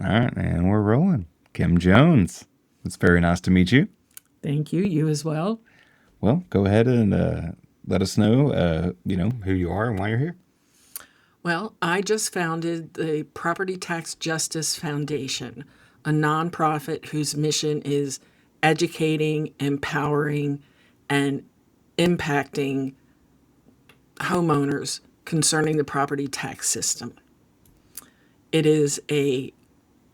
All right, and we're rolling. Kim Jones. It's very nice to meet you. Thank you. You as well. Well, go ahead and let us know, who you are and why you're here. Well, I just founded the Property Tax Justice Foundation, a nonprofit whose mission is educating, empowering, and impacting homeowners concerning the property tax system. It is a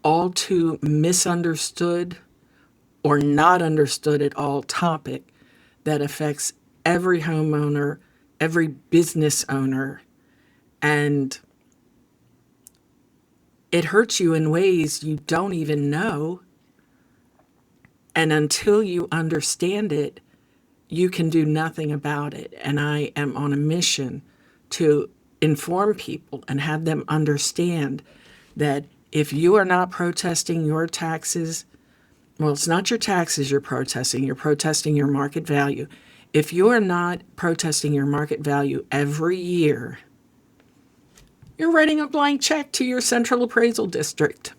all too misunderstood or not understood at all topic that affects every homeowner, every business owner, and it hurts you in ways you don't even know. And until you understand it, you can do nothing about it. And I am on a mission to inform people and have them understand that if you are not protesting your taxes, well, it's not your taxes you're protesting your market value. If you are not protesting your market value every year, you're writing a blank check to your central appraisal district.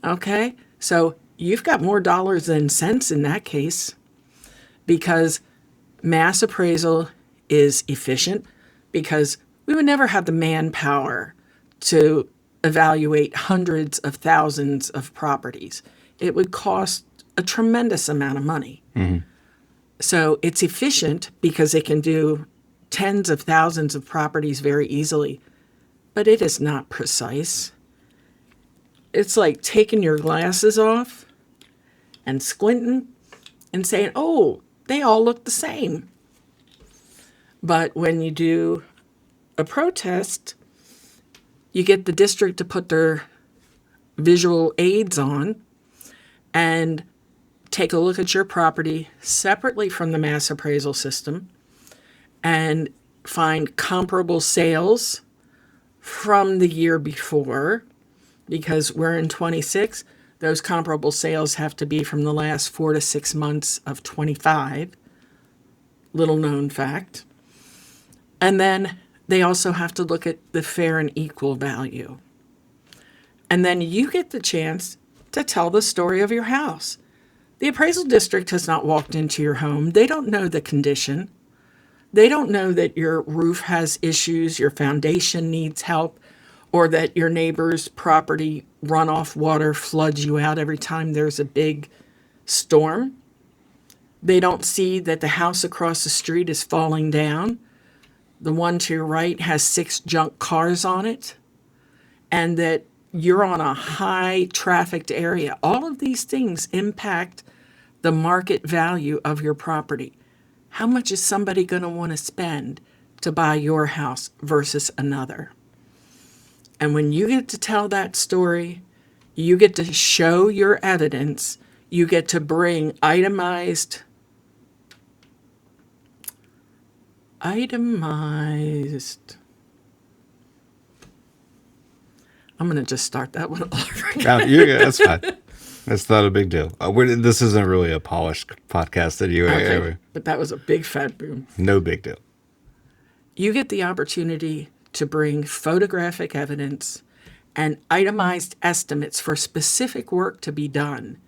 Okay? So you've got more dollars than cents in that case because mass appraisal is efficient because we would never have the manpower to evaluate hundreds of thousands of properties. It would cost a tremendous amount of money. Mm-hmm. So it's efficient because it can do tens of thousands of properties very easily, but it is not precise. It's like taking your glasses off and squinting and saying, oh, they all look the same. But when you do a protest, you get the district to put their visual aids on and take a look at your property separately from the mass appraisal system and find comparable sales from the year before, because we're in 26, those comparable sales have to be from the last 4 to 6 months of 25. Little known fact. And then they also have to look at the fair and equal value. And then you get the chance to tell the story of your house. The appraisal district has not walked into your home. They don't know the condition. They don't know that your roof has issues, your foundation needs help, or that your neighbor's property runoff water floods you out every time there's a big storm. They don't see that the house across the street is falling down. The one to your right has 6 junk cars on it, and that you're on a high trafficked area. All of these things impact the market value of your property. How much is somebody going to want to spend to buy your house versus another? And when you get to tell that story, you get to show your evidence, you get to bring itemized, I'm going to just start that one over again. That's fine. That's not a big deal. This isn't really a polished podcast that you Okay, but that was a big fat boom. No big deal. You get the opportunity to bring photographic evidence and itemized estimates for specific work to be done.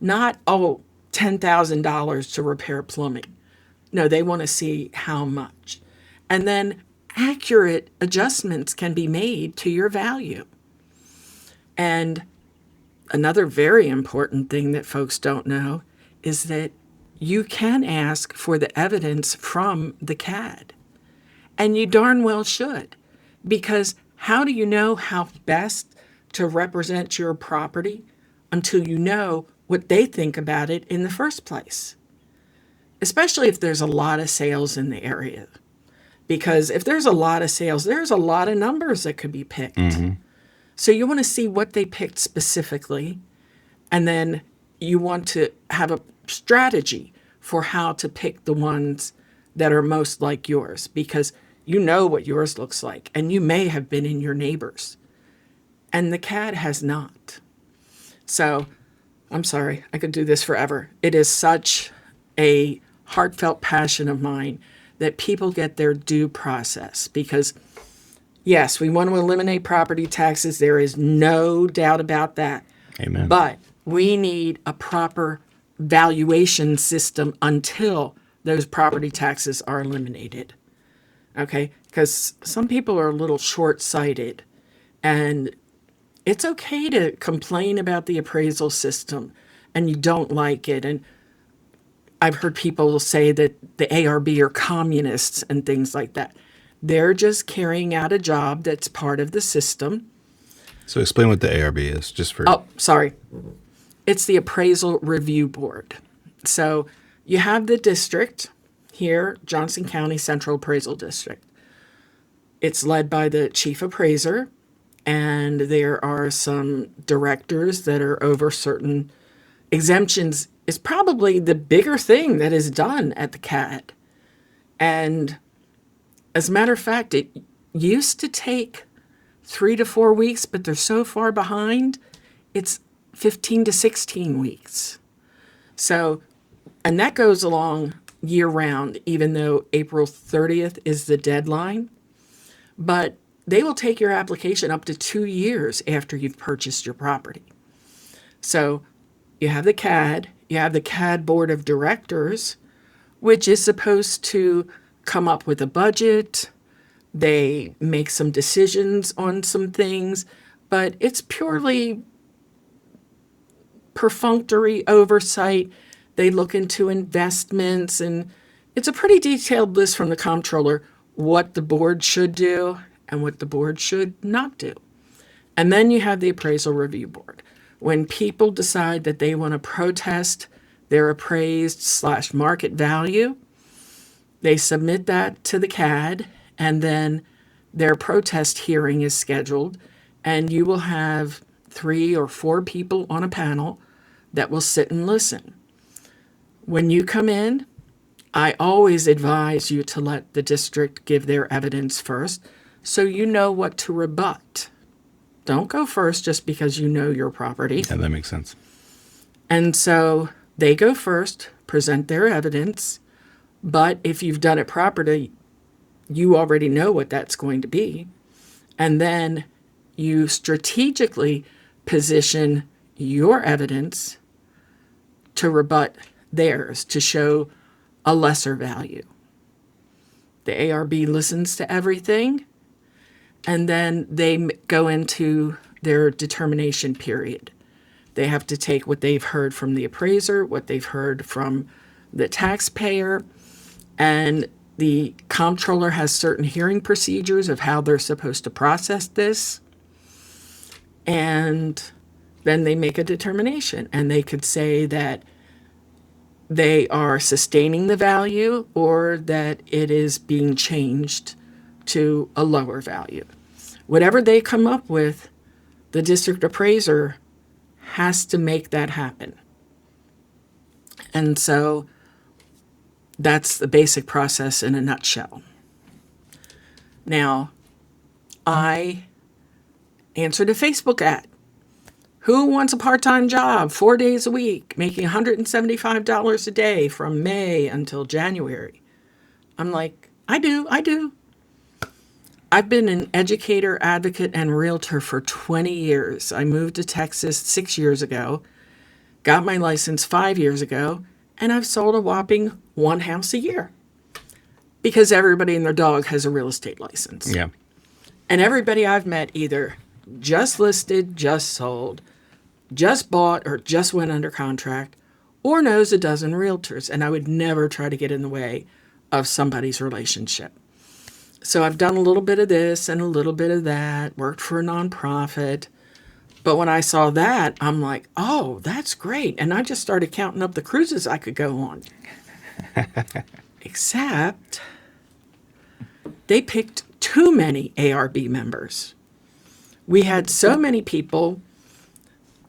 Not, $10,000 to repair plumbing. No, they want to see how much. And then accurate adjustments can be made to your value. And another very important thing that folks don't know is that you can ask for the evidence from the CAD. And you darn well should. Because how do you know how best to represent your property until you know what they think about it in the first place? Especially if there's a lot of sales in the area. Because if there's a lot of sales, there's a lot of numbers that could be picked. Mm-hmm. So you want to see what they picked specifically, and then you want to have a strategy for how to pick the ones that are most like yours, because you know what yours looks like, and you may have been in your neighbor's, and the CAD has not. So I'm sorry, I could do this forever. It is such a heartfelt passion of mine that people get their due process, because Yes, we want to eliminate property taxes. There is no doubt about that. Amen. But we need a proper valuation system until those property taxes are eliminated. Okay? Because some people are a little short sighted. And it's okay to complain about the appraisal system and you don't like it. And I've heard people say that the ARB are communists and things like that. They're just carrying out a job that's part of the system. So explain what the ARB is, just for. Oh, sorry. It's the Appraisal Review Board. So you have the district here, Johnson County Central Appraisal District. It's led by the chief appraiser, and there are some directors that are over certain exemptions. Is probably the bigger thing that is done at the CAD. And as a matter of fact, it used to take 3 to 4 weeks, but they're so far behind, it's 15 to 16 weeks. So, and that goes along year round, even though April 30th is the deadline. But they will take your application up to 2 years after you've purchased your property. So you have the CAD, you have the CAD Board of Directors, which is supposed to come up with a budget. They make some decisions on some things, but it's purely perfunctory oversight. They look into investments, and it's a pretty detailed list from the comptroller what the board should do and what the board should not do. And then you have the Appraisal Review Board. When people decide that they want to protest their appraised/market value, they submit that to the CAD, and then their protest hearing is scheduled, and you will have 3 or 4 people on a panel that will sit and listen. When you come in, I always advise you to let the district give their evidence first so you know what to rebut. Don't go first just because you know your property. Yeah, that makes sense. And so they go first, present their evidence, but if you've done it properly, you already know what that's going to be. And then you strategically position your evidence to rebut theirs, to show a lesser value. The ARB listens to everything, and then they go into their determination period. They have to take what they've heard from the appraiser, what they've heard from the taxpayer, and the comptroller has certain hearing procedures of how they're supposed to process this. And then they make a determination, and they could say that they are sustaining the value or that it is being changed to a lower value. Whatever they come up with, the district appraiser has to make that happen. And so that's the basic process in a nutshell. Now, I answered a Facebook ad. Who wants a part-time job 4 days a week, making $175 a day from May until January? I'm like, I do. I've been an educator, advocate, and realtor for 20 years. I moved to Texas 6 years ago, got my license 5 years ago, and I've sold a whopping 1 house a year because everybody and their dog has a real estate license. Yeah. And everybody I've met either just listed, just sold, just bought, or just went under contract, or knows a dozen realtors. And I would never try to get in the way of somebody's relationship. So I've done a little bit of this and a little bit of that, worked for a nonprofit. But when I saw that, I'm like, oh, that's great. And I just started counting up the cruises I could go on. Except they picked too many ARB members. We had so many people.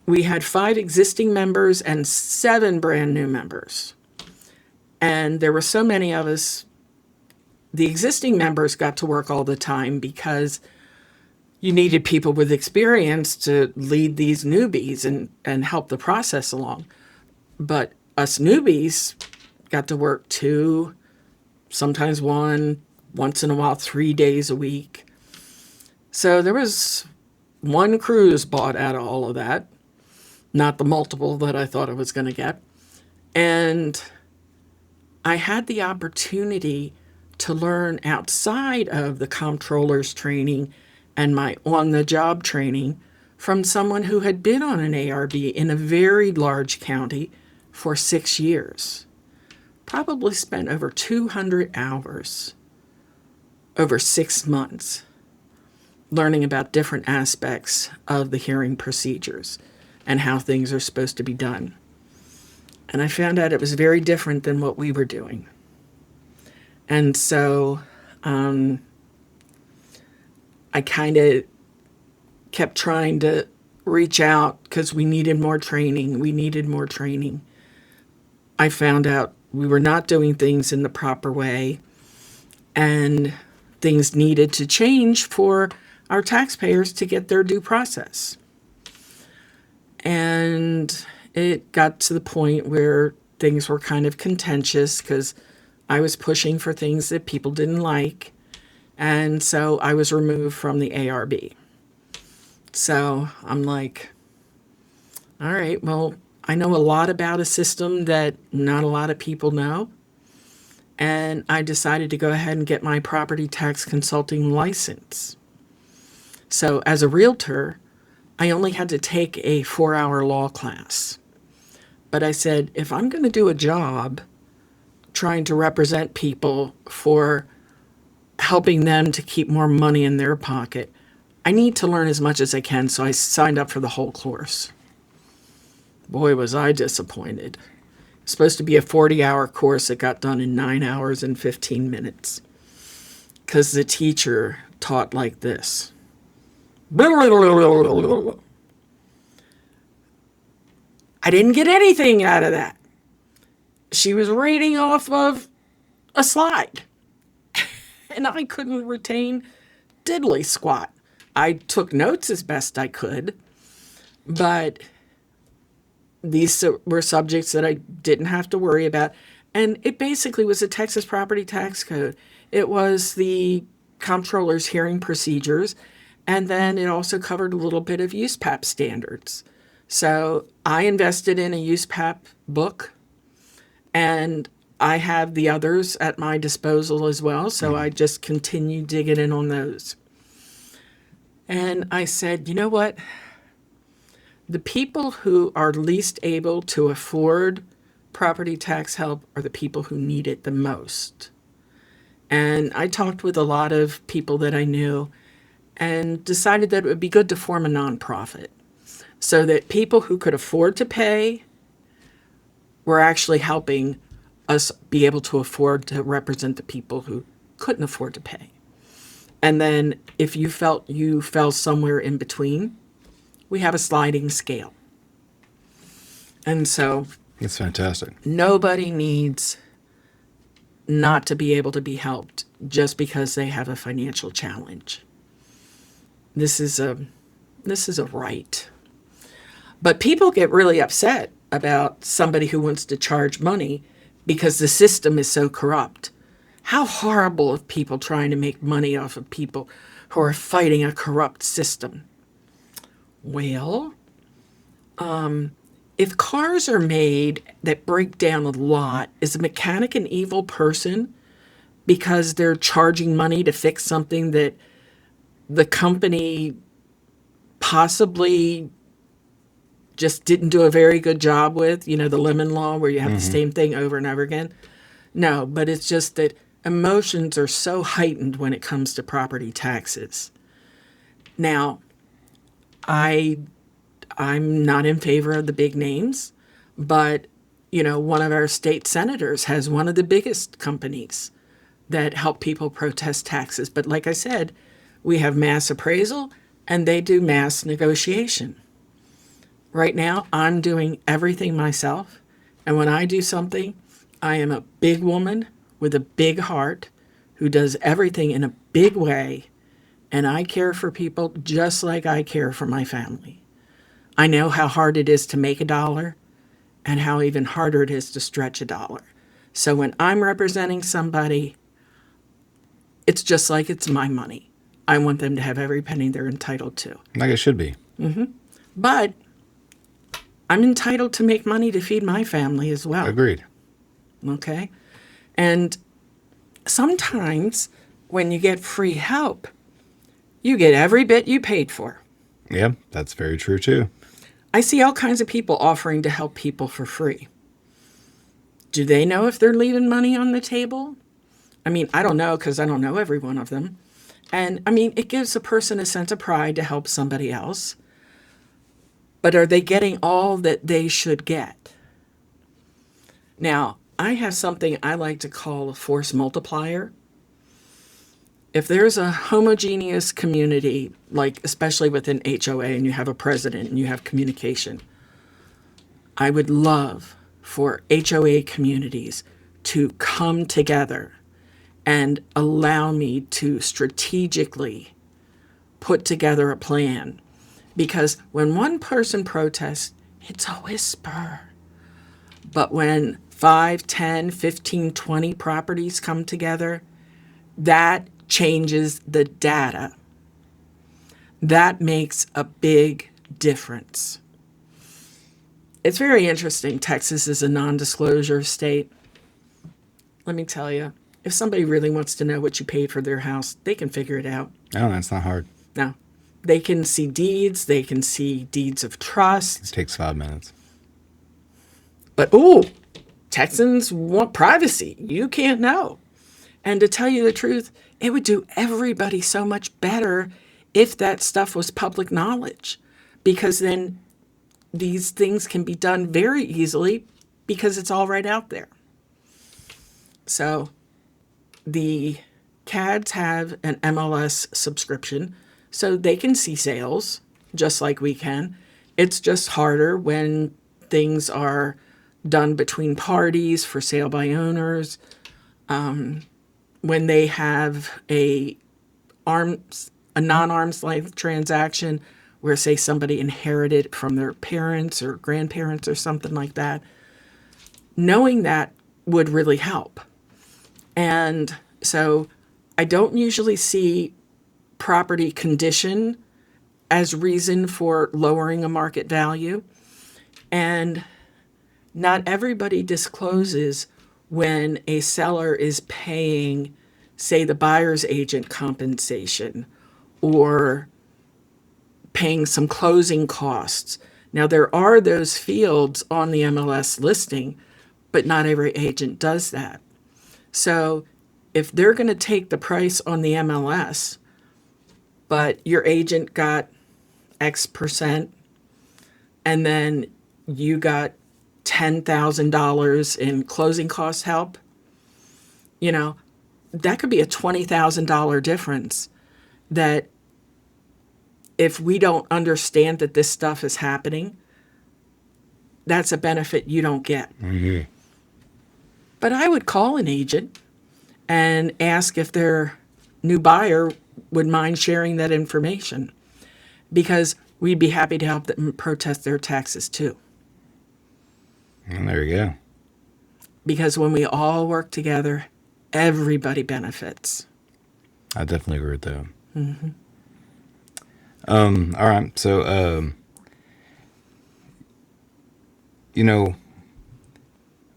We had 5 existing members and 7 brand new members. And there were so many of us. The existing members got to work all the time because you needed people with experience to lead these newbies and help the process along. But us newbies got to work 2, sometimes 1, once in a while 3 days a week. So there was one cruise bought out of all of that, not the multiple that I thought I was going to get. And I had the opportunity to learn outside of the comptroller's training and my on the job training from someone who had been on an ARB in a very large county for 6 years. Probably spent over 200 hours over 6 months learning about different aspects of the hearing procedures and how things are supposed to be done. And I found out it was very different than what we were doing. And so I kind of kept trying to reach out because we needed more training. We needed more training. I found out we were not doing things in the proper way, and things needed to change for our taxpayers to get their due process. And it got to the point where things were kind of contentious because I was pushing for things that people didn't like. And so I was removed from the ARB. So I'm like, all right, well, I know a lot about a system that not a lot of people know. And I decided to go ahead and get my property tax consulting license. So as a realtor, I only had to take a 4-hour law class. But I said, if I'm going to do a job trying to represent people for helping them to keep more money in their pocket, I need to learn as much as I can. So I signed up for the whole course. Boy, was I disappointed. It's supposed to be a 40-hour course that got done in 9 hours and 15 minutes because the teacher taught like this. I didn't get anything out of that. She was reading off of a slide, and I couldn't retain diddly squat. I took notes as best I could, but these were subjects that I didn't have to worry about. And it basically was the Texas Property Tax Code. It was the comptroller's hearing procedures, and then it also covered a little bit of USPAP standards. So I invested in a USPAP book, and I have the others at my disposal as well. So I just continued digging in on those. And I said, you know what? The people who are least able to afford property tax help are the people who need it the most. And I talked with a lot of people that I knew and decided that it would be good to form a nonprofit so that people who could afford to pay were actually helping us be able to afford to represent the people who couldn't afford to pay. And then if you felt you fell somewhere in between, we have a sliding scale. And so It's fantastic. nobody needs not to be able to be helped just because they have a financial challenge. This is a right. But people get really upset about somebody who wants to charge money because the system is so corrupt. How horrible of people trying to make money off of people who are fighting a corrupt system. Well, if cars are made that break down a lot, is a mechanic an evil person because they're charging money to fix something that the company possibly just didn't do a very good job with? You know, the lemon law where you have the same thing over and over again. No, but it's just that emotions are so heightened when it comes to property taxes. Now, I'm not in favor of the big names, but, you know, one of our state senators has one of the biggest companies that help people protest taxes. But like I said, we have mass appraisal and they do mass negotiation. Right now, I'm doing everything myself. And when I do something, I am a big woman with a big heart who does everything in a big way. And I care for people just like I care for my family. I know how hard it is to make a dollar and how even harder it is to stretch a dollar. So when I'm representing somebody, it's just like it's my money. I want them to have every penny they're entitled to. Like it should be. But I'm entitled to make money to feed my family as well. Agreed. Okay? And sometimes when you get free help, you get every bit you paid for. Yeah, that's very true too. I see all kinds of people offering to help people for free. Do they know if they're leaving money on the table? I mean, I don't know because I don't know every one of them. And I mean, it gives a person a sense of pride to help somebody else. But are they getting all that they should get? Now, I have something I like to call a force multiplier. If there's a homogeneous community, like especially within HOA, and you have a president and you have communication, I would love for HOA communities to come together and allow me to strategically put together a plan. Because when one person protests, it's a whisper. But when 5, 10, 15, 20 properties come together, that changes the data. That makes a big difference. It's very interesting. Texas is a non-disclosure state. Let me tell you, if somebody really wants to know what you paid for their house, they can figure it out. Oh, that's not hard. No. They can see deeds. They can see deeds of trust. It takes 5 minutes. But, Texans want privacy. You can't know. And to tell you the truth, it would do everybody so much better if that stuff was public knowledge. Because then these things can be done very easily because it's all right out there. So the CADs have an MLS subscription, so they can see sales just like we can. It's just harder when things are done between parties for sale by owners. When they have a non-arm's length transaction where, say, somebody inherited from their parents or grandparents or something like that, knowing that would really help. And so I don't usually see property condition as reason for lowering a market value. And not everybody discloses when a seller is paying, say, the buyer's agent compensation or paying some closing costs. Now, there are those fields on the MLS listing, but not every agent does that. So if they're going to take the price on the MLS, but your agent got X percent, and then you got $10,000 in closing cost help, that could be a $20,000 difference that if we don't understand that this stuff is happening, that's a benefit you don't get. Mm-hmm. But I would call an agent and ask if their new buyer would mind sharing that information, because we'd be happy to help them protest their taxes too. And there you go. Because when we all work together, everybody benefits. I definitely agree with that. Mm-hmm. All right. So,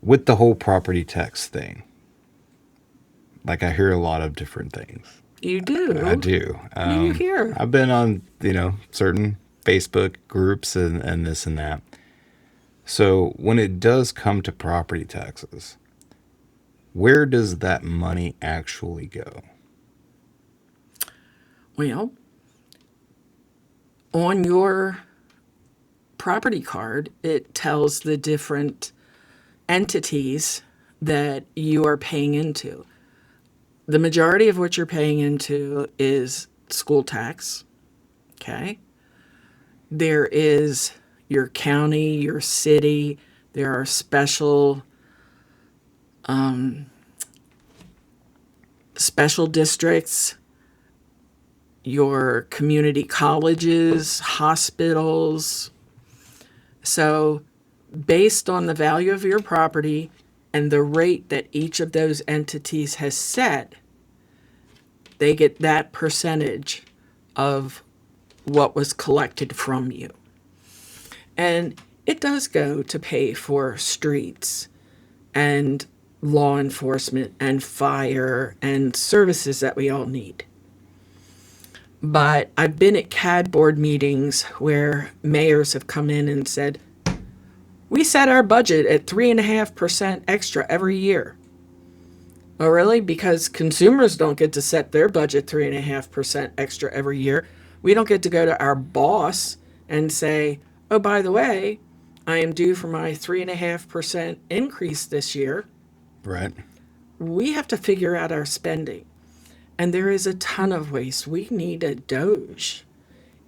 with the whole property tax thing, like I hear a lot of different things. You do? I do. What do you hear? I've been on, certain Facebook groups and this and that. So when it does come to property taxes, where does that money actually go? Well, on your property card, it tells the different entities that you are paying into. The majority of what you're paying into is school tax, okay? There is your county, your city. There are special districts, your community colleges, hospitals. So based on the value of your property and the rate that each of those entities has set, They get that percentage of what was collected from you. And it does go to pay for streets and law enforcement and fire and services that we all need. But I've been at CAD board meetings where mayors have come in and said, we set our budget at 3.5% extra every year. Oh, really? Because consumers don't get to set their budget 3.5% extra every year. We don't get to go to our boss and say, oh, by the way, I am due for my 3.5% increase this year. Right. We have to figure out our spending. And there is a ton of waste. We need a Doge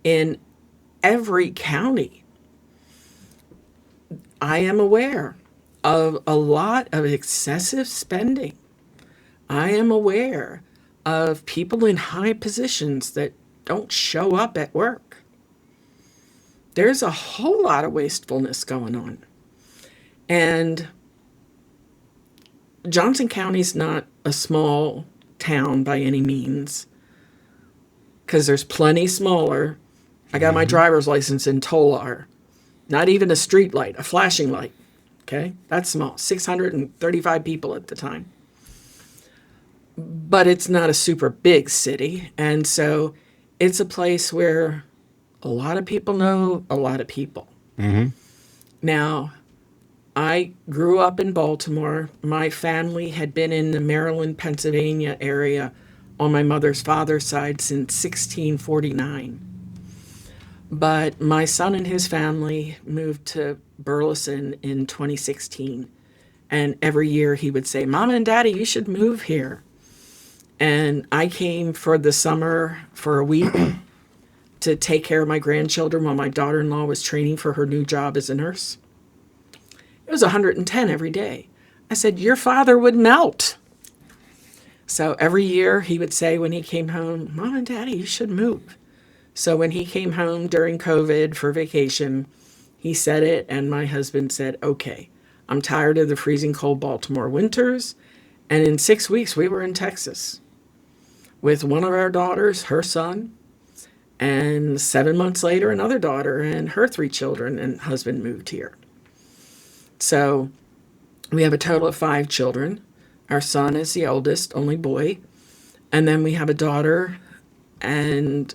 in every county. I am aware of a lot of excessive spending. I am aware of people in high positions that don't show up at work. There's a whole lot of wastefulness going on. And Johnson County's not a small town by any means, because there's plenty smaller. I got my driver's license in Tolar. Not even a street light, a flashing light. Okay, that's small. 635 people at the time. But it's not a super big city. And so it's a place where a lot of people know a lot of people. Now, I grew up in Baltimore. My family had been in the Maryland, Pennsylvania area on my mother's father's side since 1649. But my son and his family moved to Burleson in 2016. And every year he would say, Mom and Daddy, you should move here. And I came for the summer for a week to take care of my grandchildren while my daughter-in-law was training for her new job as a nurse. It was 110 every day. I said, your father would melt. So every year he would say when he came home, Mom and Daddy, you should move. So when he came home during COVID for vacation, he said it, and my husband said, okay, I'm tired of the freezing cold Baltimore winters. And in 6 weeks, we were in Texas with one of our daughters, her son, and 7 months later, another daughter and her 3 children, and husband moved here. So we have a total of 5 children. Our son is the oldest, only boy. And then we have a daughter, and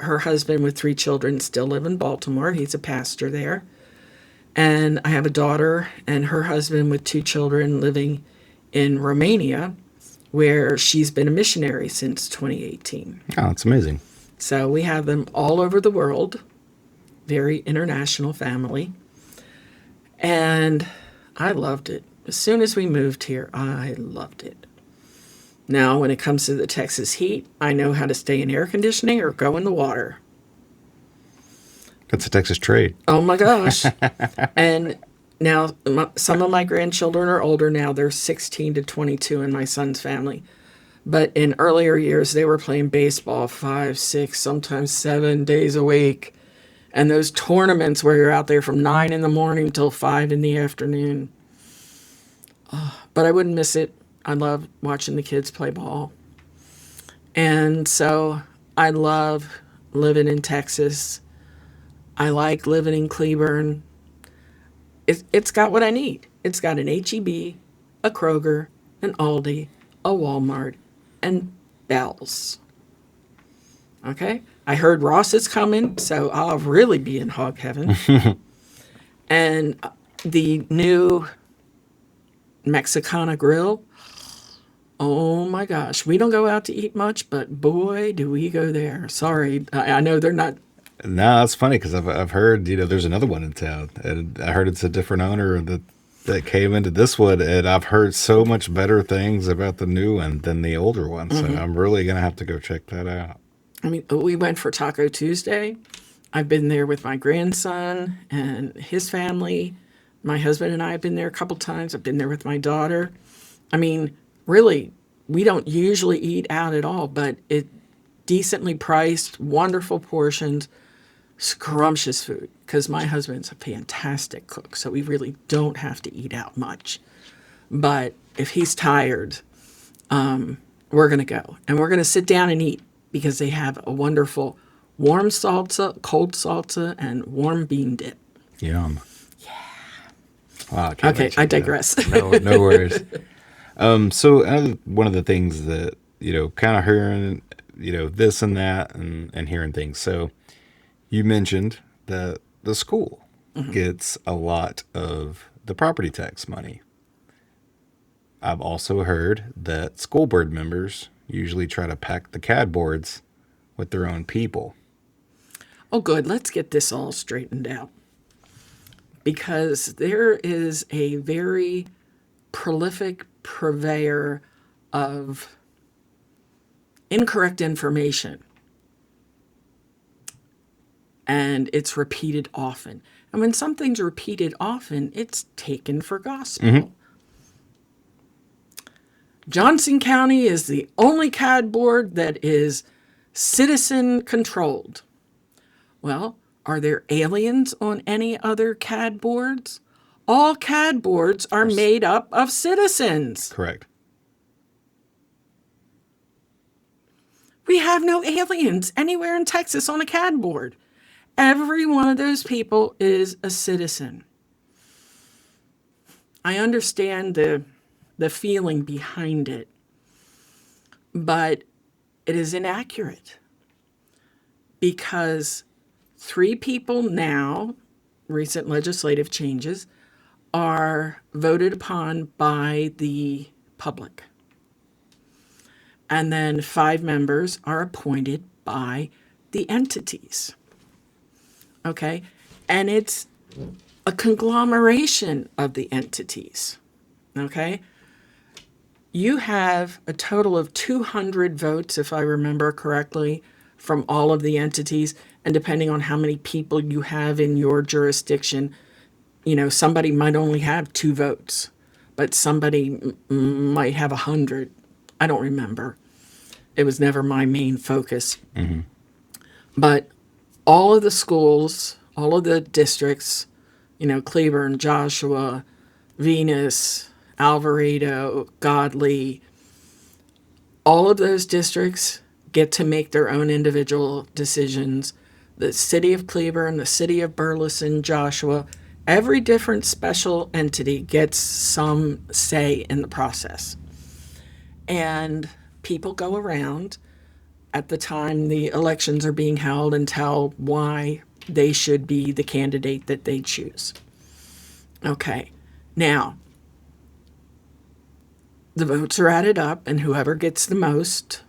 her husband with 3 children still live in Baltimore. He's a pastor there. And I have a daughter and her husband with 2 children living in Romania, where she's been a missionary since 2018. Oh, that's amazing. So we have them all over the world. Very international family. And I loved it. As soon as we moved here, I loved it. Now, when it comes to the Texas heat, I know how to stay in air conditioning or go in the water. That's a Texas trade. Oh my gosh. And now some of my grandchildren are older now. They're 16 to 22 in my son's family. But in earlier years, they were playing baseball 5, 6, sometimes 7 days a week. And those tournaments where you're out there from 9 in the morning till 5 in the afternoon. But I wouldn't miss it. I love watching the kids play ball. And so I love living in Texas. I like living in Cleburne. It's got what I need. It's got an H-E-B, a Kroger, an Aldi, a Walmart, and Bell's. Okay? I heard Ross is coming, so I'll really be in hog heaven. And the new Mexicana grill, oh my gosh. We don't go out to eat much, but boy, do we go there. Sorry, I know they're not. No, it's funny because I've heard, there's another one in town, and I heard it's a different owner that came into this one, and I've heard so much better things about the new one than the older one. So I'm really gonna have to go check that out. I mean, we went for Taco Tuesday. I've been there with my grandson and his family. My husband and I have been there a couple times. I've been there with my daughter. I mean, really, we don't usually eat out at all, but it decently priced, wonderful portions, scrumptious food, because my husband's a fantastic cook, so we really don't have to eat out much. But if he's tired, we're going to go and we're going to sit down and eat because they have a wonderful warm salsa, cold salsa, and warm bean dip. Yum. Wow, I can't Okay, wait to I check it out. digress. No worries. So one of the things that, kind of hearing, this and that and hearing things. So you mentioned that the school gets a lot of the property tax money. I've also heard that school board members usually try to pack the CAD boards with their own people. Oh, good. Let's get this all straightened out because there is a very prolific purveyor of incorrect information, and it's repeated often. And when something's repeated often, it's taken for gospel. Johnson County is the only CAD board that is citizen controlled. Well, are there aliens on any other CAD boards? All CAD boards are made up of citizens. Correct. We have no aliens anywhere in Texas on a CAD board. Every one of those people is a citizen. I understand the feeling behind it, but it is inaccurate because 3 people now, recent legislative changes, are voted upon by the public. And then 5 members are appointed by the entities. Okay? And it's a conglomeration of the entities. Okay? You have a total of 200 votes, if I remember correctly, from all of the entities. And depending on how many people you have in your jurisdiction, somebody might only have 2 votes, but somebody might have 100. I don't remember. It was never my main focus. But all of the schools, all of the districts, Cleburne, Joshua, Venus, Alvarado, Godly, all of those districts get to make their own individual decisions. The city of Cleburne, the city of Burleson, Joshua, every different special entity gets some say in the process. And people go around at the time the elections are being held and tell why they should be the candidate that they choose. Okay, now, the votes are added up, and whoever gets the most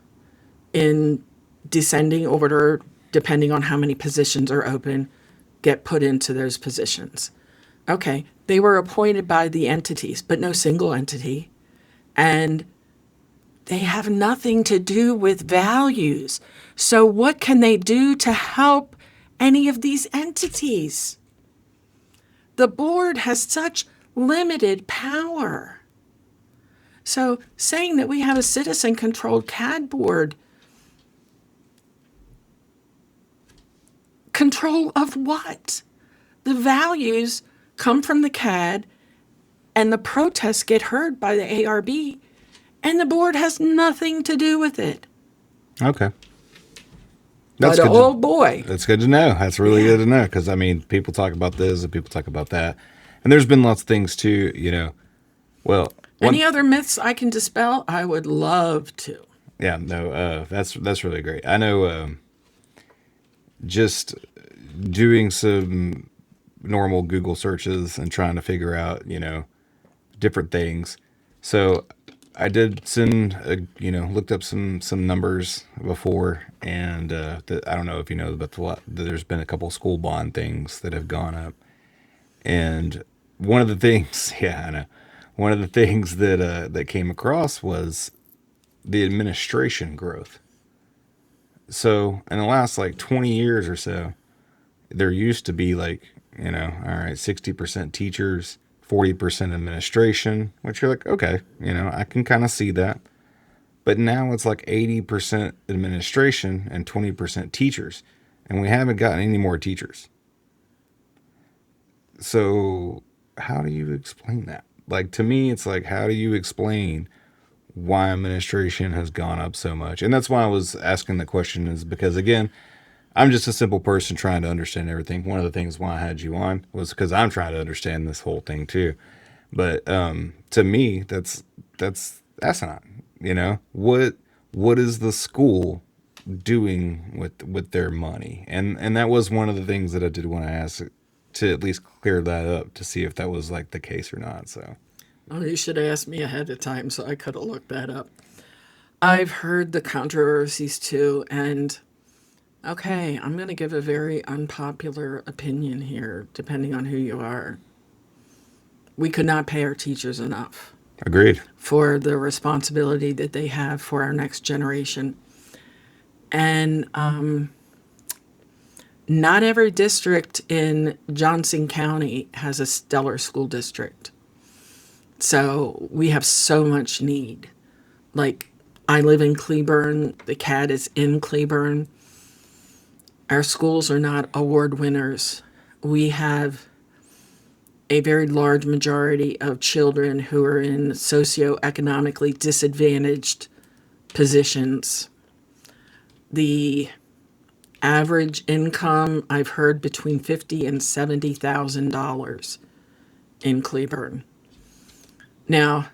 in descending order, depending on how many positions are open, get put into those positions. Okay, they were appointed by the entities, but no single entity. And they have nothing to do with values. So what can they do to help any of these entities? The board has such limited power. So saying that we have a citizen-controlled CAD board, control of what? The values come from the CAD, and the protests get heard by the ARB, and the board has nothing to do with it. Okay. But oh boy. That's good to know. That's really good to know because, people talk about this and people talk about that. And there's been lots of things too, Well, any other myths I can dispel, I would love to. Yeah, no, that's really great. I know just doing some normal Google searches and trying to figure out, different things. So I did looked up some numbers before, and I don't know if you know, but there's been a couple school bond things that have gone up. And one of the things, yeah, I know, one of the things that came across was the administration growth. So in the last 20 years or so, there used to be all right, 60% teachers, 40% administration, which you're like, okay, I can kind of see that. But now it's 80% administration and 20% teachers. And we haven't gotten any more teachers. So how do you explain that? To me, it's how do you explain why administration has gone up so much. And that's why I was asking the question, is because, again, I'm just a simple person trying to understand everything. One of the things why I had you on was because I'm trying to understand this whole thing too. But to me, that's asinine. What is the school doing with their money? And that was one of the things that I did want to ask, to at least clear that up, to see if that was like the case or not. So Oh, you should have asked me ahead of time so I could have looked that up. I've heard the controversies too, and okay, I'm going to give a very unpopular opinion here, depending on who you are. We could not pay our teachers enough agreed. for the responsibility that they have for our next generation. And not every district in Johnson County has a stellar school district. So we have so much need. Like, I live in Cleburne, the CAD is in Cleburne. Our schools are not award winners. We have a very large majority of children who are in socioeconomically disadvantaged positions. The average income, I've heard, between $50,000 and $70,000 in Cleburne. Now,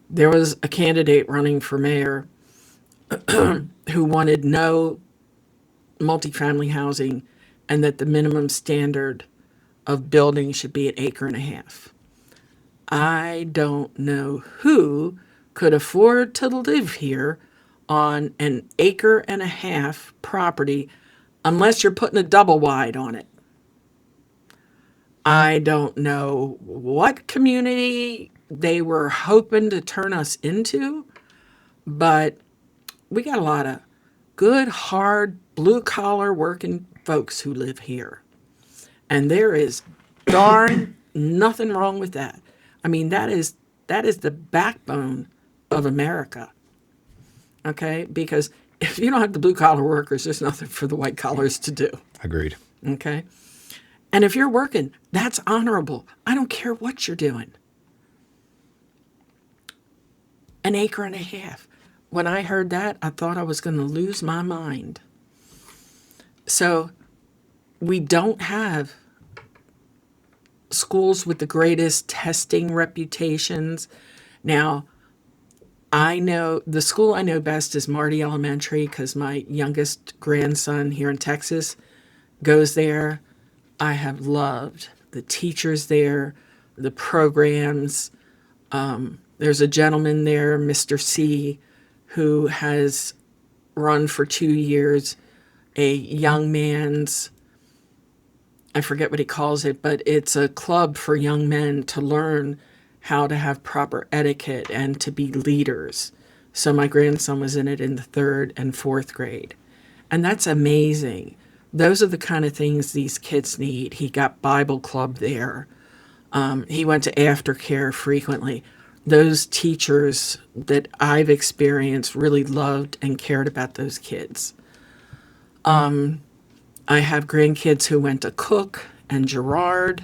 there was a candidate running for mayor who wanted no multifamily housing and that the minimum standard of building should be an acre and a half. I don't know who could afford to live here on an acre and a half property unless you're putting a double wide on it. I don't know what community they were hoping to turn us into, but we got a lot of good, hard, blue collar working folks who live here. And there is darn nothing wrong with that. I mean, that is the backbone of America. Okay? Because if you don't have the blue collar workers, there's nothing for the white collars to do. Agreed. Okay? And if you're working, that's honorable. I don't care what you're doing. An acre and a half. When I heard that, I thought I was going to lose my mind. So we don't have schools with the greatest testing reputations. Now, I know the school I know best is Marty Elementary because my youngest grandson here in Texas goes there. I have loved the teachers there, the programs. There's a gentleman there, Mr. C, who has run for 2 years a young man's, I forget what he calls it, but it's a club for young men to learn how to have proper etiquette and to be leaders. So my grandson was in it in the 3rd and 4th grade. And that's amazing. Those are the kind of things these kids need. He got Bible club there. He went to aftercare frequently. Those teachers that I've experienced really loved and cared about those kids. I have grandkids who went to Cook and Girard.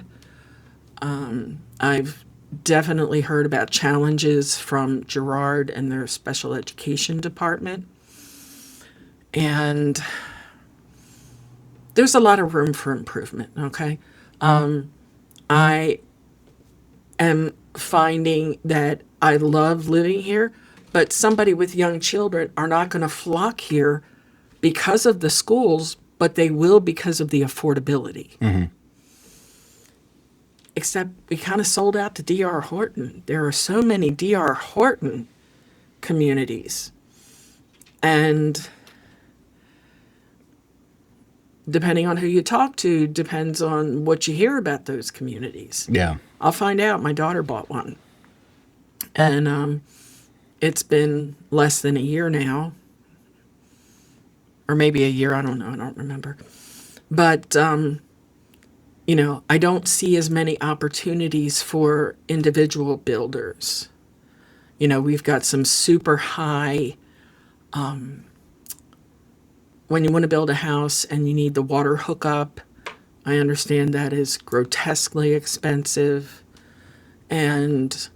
I've definitely heard about challenges from Girard and their special education department. And there's a lot of room for improvement, okay? I am finding that I love living here, but somebody with young children are not going to flock here because of the schools, but they will because of the affordability. Mm-hmm. Except we kind of sold out to D.R. Horton. There are so many D.R. Horton communities. And depending on who you talk to, depends on what you hear about those communities. Yeah. I'll find out. My daughter bought one. And it's been less than a year now. Or maybe a year, I don't know, I don't remember. But, I don't see as many opportunities for individual builders. We've got some super high, when you want to build a house and you need the water hookup, I understand that is grotesquely expensive. And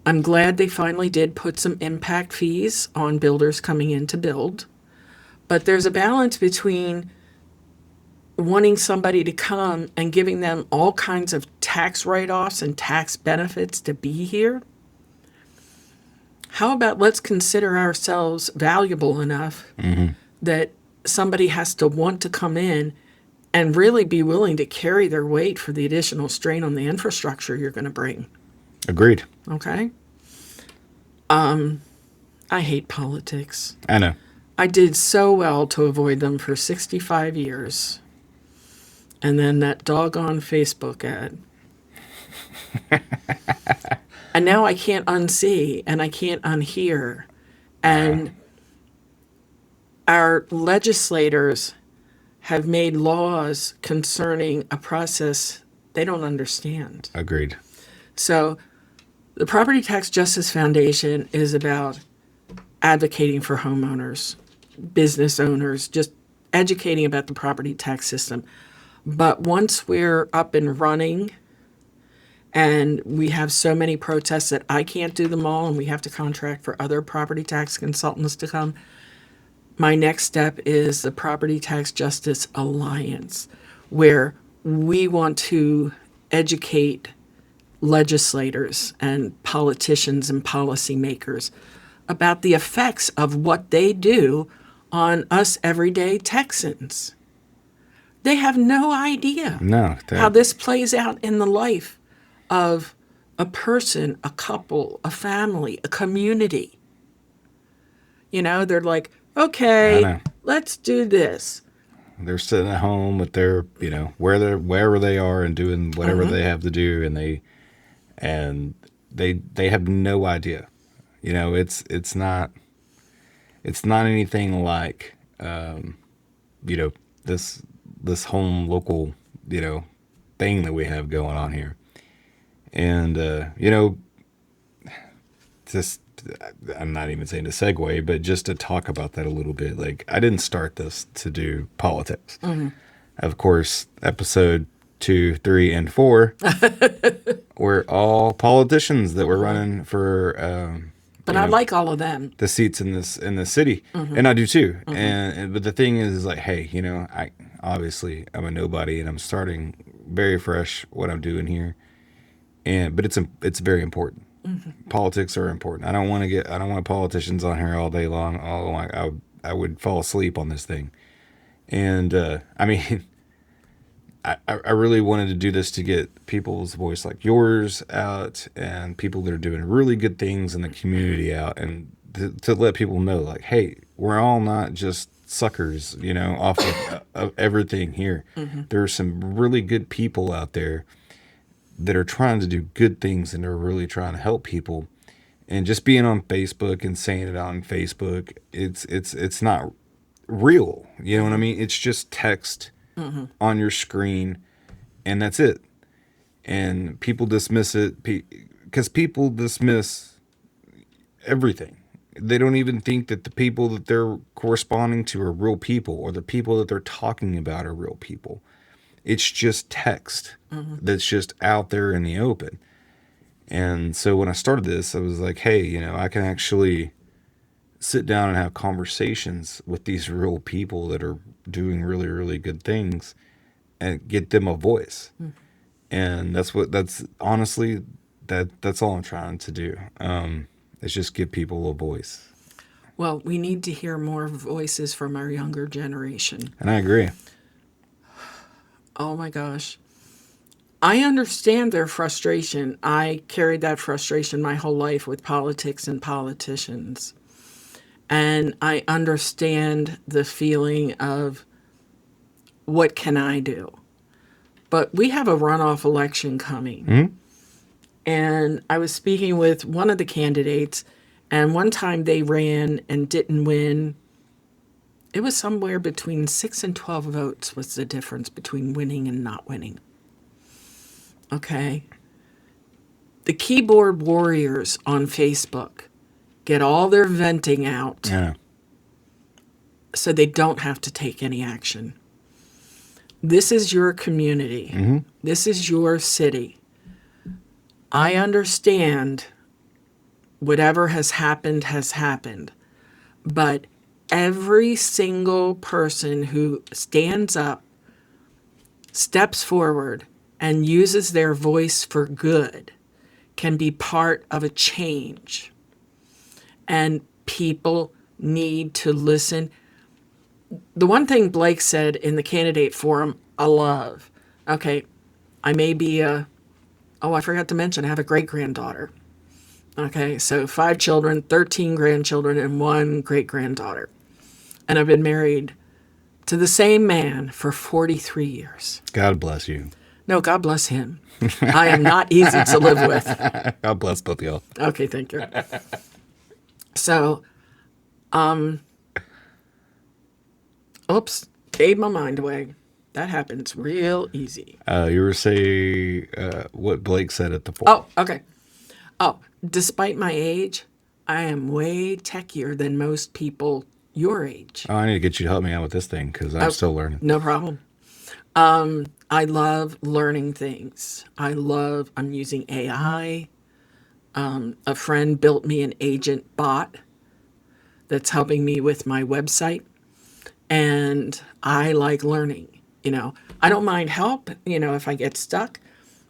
I'm glad they finally did put some impact fees on builders coming in to build. But there's a balance between wanting somebody to come and giving them all kinds of tax write-offs and tax benefits to be here. How about let's consider ourselves valuable enough that somebody has to want to come in and really be willing to carry their weight for the additional strain on the infrastructure you're going to bring. Agreed. Okay? I hate politics. I know. I did so well to avoid them for 65 years. And then that doggone Facebook ad. And now I can't unsee and I can't unhear. And our legislators have made laws concerning a process they don't understand. Agreed. So the Property Tax Justice Foundation is about advocating for homeowners, business owners, just educating about the property tax system. But once we're up and running and we have so many protests that I can't do them all and we have to contract for other property tax consultants to come, my next step is the Property Tax Justice Alliance, where we want to educate legislators and politicians and policymakers about the effects of what they do on us everyday Texans. They have no idea No. how this plays out in the life of a person, a couple, a family, a community. You know, they're like, I okay, know. let's do this. They're sitting at home with their, wherever they are and doing whatever they have to do, and they have no idea. It's not anything like this home local thing that we have going on here, and just I'm not even saying to segue, but just to talk about that a little bit. Like, I didn't start this to do politics. Of course, episode 2, 3, and 4 were all politicians that were running for But I like all of them. the seats in the city, and I do too. But the thing is like, hey, I'm a nobody, and I'm starting very fresh what I'm doing here, but it's very important. Politics are important. I don't want politicians on here all day long. I would fall asleep on this thing, and I mean. I really wanted to do this to get people's voice like yours out, and people that are doing really good things in the community out, and to let people know, like, hey, we're all not just suckers, off of everything here. There are some really good people out there that are trying to do good things and are really trying to help people. And just being on Facebook and saying it on Facebook, it's not real. You know what I mean? It's just text on your screen, and that's it. And people dismiss it because people dismiss everything. They don't even think that the people that they're corresponding to are real people, or the people that they're talking about are real people. It's just text that's just out there in the open. And so when I started this, I was like, hey, I can actually sit down and have conversations with these real people that are doing really, really good things and get them a voice. And that's honestly, that's all I'm trying to do. Is just give people a voice. Well, we need to hear more voices from our younger generation. And I agree. Oh my gosh. I understand their frustration. I carried that frustration my whole life with politics and politicians. And I understand the feeling of, what can I do? But we have a runoff election coming. And I was speaking with one of the candidates, and one time they ran and didn't win. It was somewhere between 6 and 12 votes was the difference between winning and not winning. Okay. The keyboard warriors on Facebook get all their venting out so they don't have to take any action. This is your community. This is your city. I understand whatever has happened has happened. But every single person who stands up, steps forward, and uses their voice for good can be part of a change. And people need to listen. The one thing Blake said in the candidate forum, I love. Okay, I may be I forgot to mention, I have a great granddaughter. Okay, so 5 children, 13 grandchildren, and 1 great granddaughter. And I've been married to the same man for 43 years. God bless you. No, God bless him. I am not easy to live with. God bless both of y'all. Okay, thank you. So, oops, gave my mind away. That happens real easy. You were saying what Blake said at the forum. Oh, okay. Oh, despite my age, I am way techier than most people your age. Oh, I need to get you to help me out with this thing because I'm still learning. No problem. I love learning things. I'm using AI. A friend built me an agent bot that's helping me with my website. And I like learning. I don't mind help, if I get stuck.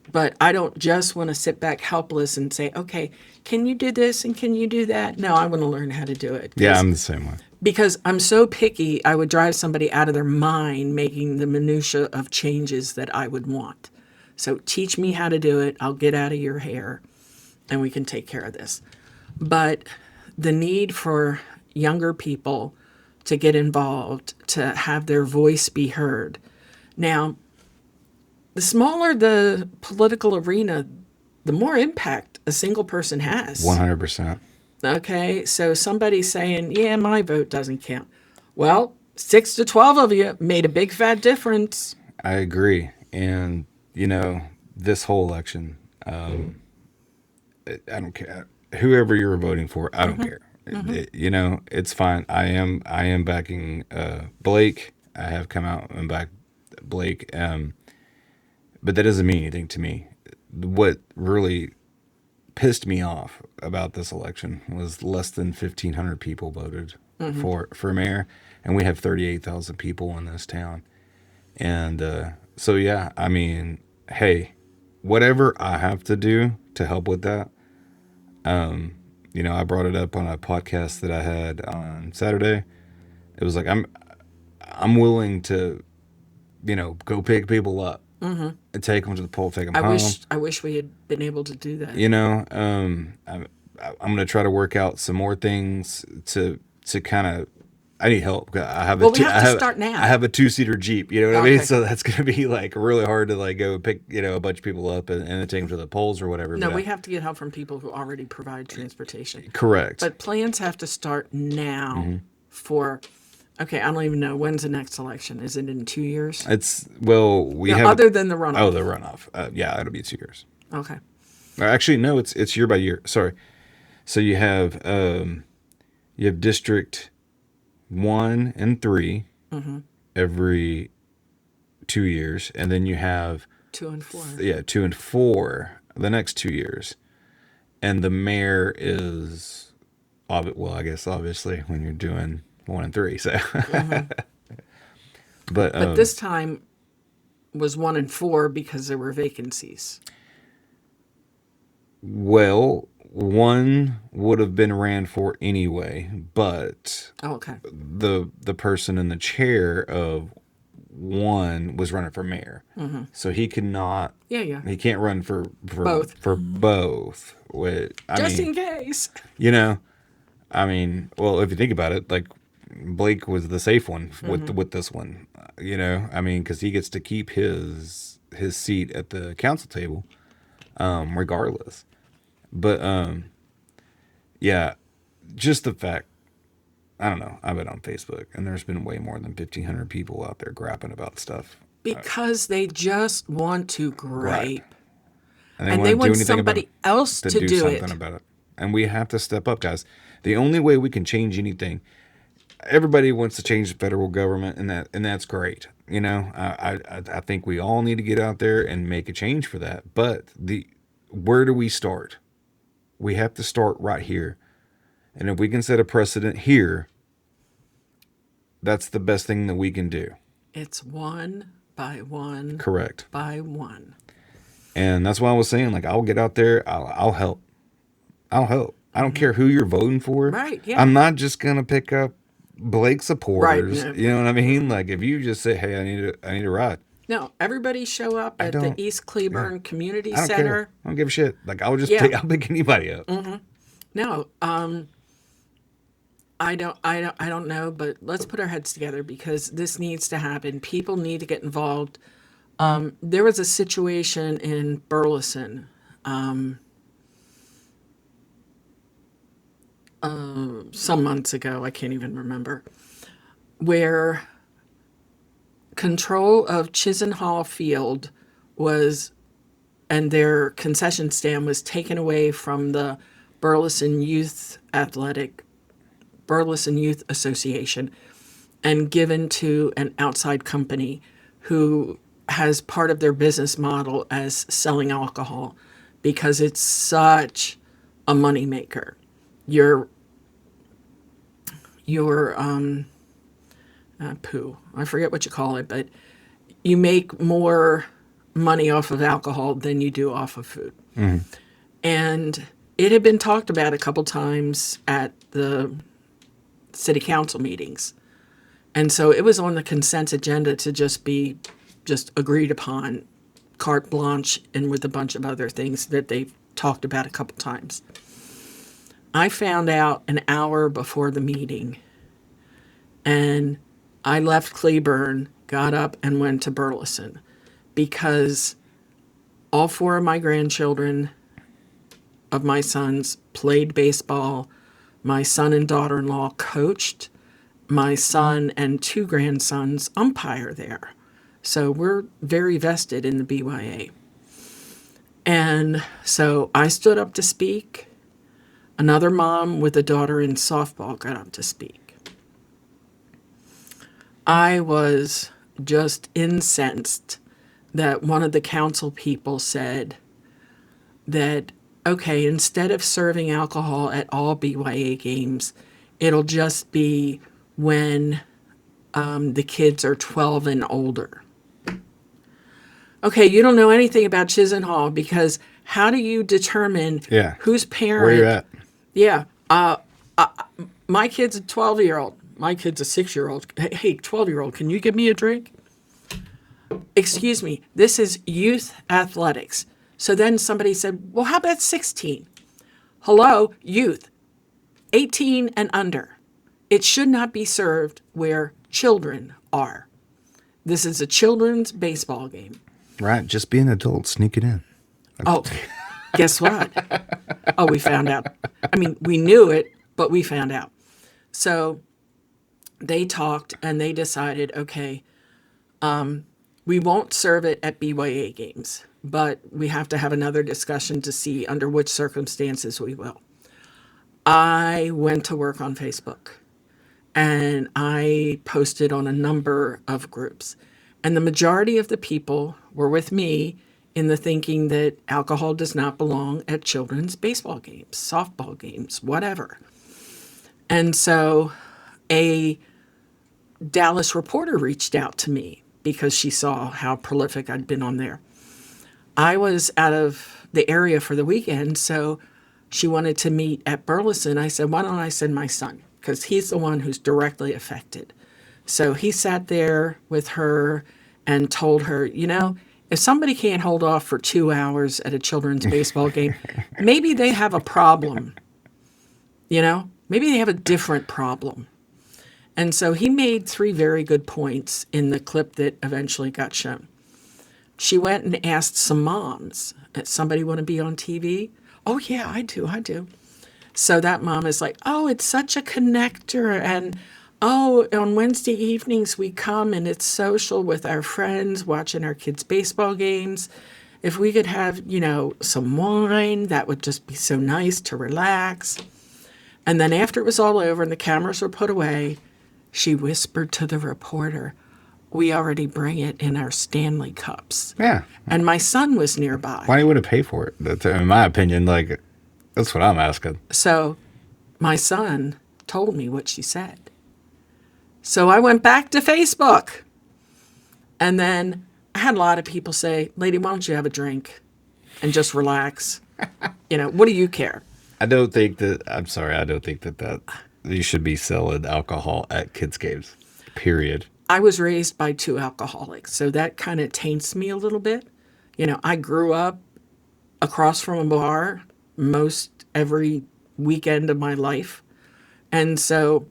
But I don't just want to sit back helpless and say, okay, can you do this and can you do that? No, I want to learn how to do it. Yeah, I'm the same way. Because I'm so picky, I would drive somebody out of their mind making the minutia of changes that I would want. So teach me how to do it. I'll get out of your hair and we can take care of this. But the need for younger people to get involved, to have their voice be heard. Now, the smaller the political arena, the more impact a single person has. 100%. Okay, so somebody's saying, yeah, my vote doesn't count. Well, 6 to 12 of you made a big fat difference. I agree. And, this whole election, I don't care. Whoever you're voting for, I don't care. It's fine. I am backing Blake. I have come out and backed Blake. But that doesn't mean anything to me. What really pissed me off about this election was less than 1,500 people voted for mayor, and we have 38,000 people in this town. And so, yeah, I mean, hey, whatever I have to do to help with that, I brought it up on a podcast that I had on Saturday. It was like, I'm willing to, go pick people up. And take them to the poll, take them home. I wish we had been able to do that. I'm going to try to work out some more things to kind of. I need help. I have we have to start now. I have a 2-seater Jeep. You know what I mean? Okay. So that's going to be like really hard to like go pick a bunch of people up and then take them to the polls or whatever. No, we have to get help from people who already provide transportation. Correct. But plans have to start now for. Okay, I don't even know. When's the next election? Is it in 2 years? We have other than the runoff. Oh, the runoff. Yeah, it'll be 2 years. Okay. Actually, no, it's year by year. Sorry. So you have District 1 and 3 every 2 years, and then you have 2 and 4. 2 and 4 the next 2 years, and the mayor is I guess obviously when you're doing 1 and 3. So, but this time was 1 and 4 because there were vacancies. Well, 1 would have been ran for anyway, but okay. The person in the chair of 1 was running for mayor, so he could not. Yeah. He can't run for both. For both. Just in case. I mean, well, if you think about it, like Blake was the safe one with this one. I mean, because he gets to keep his seat at the council table, regardless. But yeah, just the fact. I don't know. I've been on Facebook, and there's been way more than 1,500 people out there grapping about stuff because they just want to gripe, right. and they want somebody else to do something it about it. And we have to step up, guys. The only way we can change anything. Everybody wants to change the federal government, and that's great. I think we all need to get out there and make a change for that. But where do we start? We have to start right here. And if we can set a precedent here, that's the best thing that we can do. It's one by one Correct. by one. And that's why I was saying, like, I'll get out there, I'll help. I'll help. I don't care who you're voting for. Right, yeah. I'm not just gonna pick up Blake supporters. Right. You know what I mean? Like, if you just say, "Hey, I need a ride," No, everybody show up at the don't- East Cleburne Community I don't Center. care. I don't give a shit. Like, I'll just Yeah. I'll pick anybody up. No, I don't know, but let's put our heads together because this needs to happen. People need to get involved. There was a situation in Burleson some months ago, I can't even remember, where control of Chisenhall Field was, and their concession stand was taken away from the Burleson Youth Association and given to an outside company who has part of their business model as selling alcohol because it's such a moneymaker. Your I forget what you call it, but you make more money off of alcohol than you do off of food. And it had been talked about a couple times at the city council meetings. And so it was on the consent agenda to just be agreed upon, carte blanche, and with a bunch of other things that they've talked about a couple times. I found out an hour before the meeting, and I left Cleburne, got up, and went to Burleson because all four of my grandchildren of my sons played baseball. My son and daughter-in-law coached. My son and two grandsons umpire there. So we're very vested in the BYA. And so I stood up to speak. Another mom with a daughter in softball got up to speak. I was just incensed that one of the council people said that, okay, instead of serving alcohol at all BYA games, it'll just be when the kids are 12 and older. Okay, you don't know anything about Chisenhall because how do you determine whose parent? Where you at? Yeah. My kid's a 12-year-old. My kid's a 6-year-old. Hey, 12-year-old, can you give me a drink? Excuse me, this is youth athletics. So then somebody said, well, how about 16? Hello, youth, 18 and under. It should not be served where children are. This is a children's baseball game. Right, just be an adult, sneak it in. Oh, guess what? Oh, we found out. I mean, we knew it, but we found out. So they talked and they decided, okay, we won't serve it at BYA games, but we have to have another discussion to see under which circumstances we will. I went to work on Facebook and I posted on a number of groups. And the majority of the people were with me in the thinking that alcohol does not belong at children's baseball games, softball games, whatever. And so a Dallas reporter reached out to me because she saw how prolific I'd been on there. I was out of the area for the weekend, so she wanted to meet at Burleson. I said, why don't I send my son? Because he's the one who's directly affected. So he sat there with her and told her, you know, if somebody can't hold off for 2 hours at a children's baseball game, maybe they have a problem. You know, maybe they have a different problem. And so he made 3 very good points in the clip that eventually got shown. She went and asked some moms, somebody want to be on TV? Oh, yeah, I do. So that mom is like, oh, it's such a connector. And, oh, on Wednesday evenings we come and it's social with our friends, watching our kids' baseball games. If we could have, you know, some wine, that would just be so nice to relax. And then after it was all over and the cameras were put away, she whispered to the reporter, we already bring it in our Stanley Cups. Yeah. And my son was nearby. Why do you want to pay for it? That's, in my opinion, like, That's what I'm asking. So my son told me what she said. So I went back to Facebook. And then I had a lot of people say, "Lady, why don't you have a drink and just relax? What do you care?" I'm sorry, I don't think that you should be selling alcohol at kids' games, period. I was raised by two alcoholics, so that kind of taints me a little bit. I grew up across from a bar most every weekend of my life. And so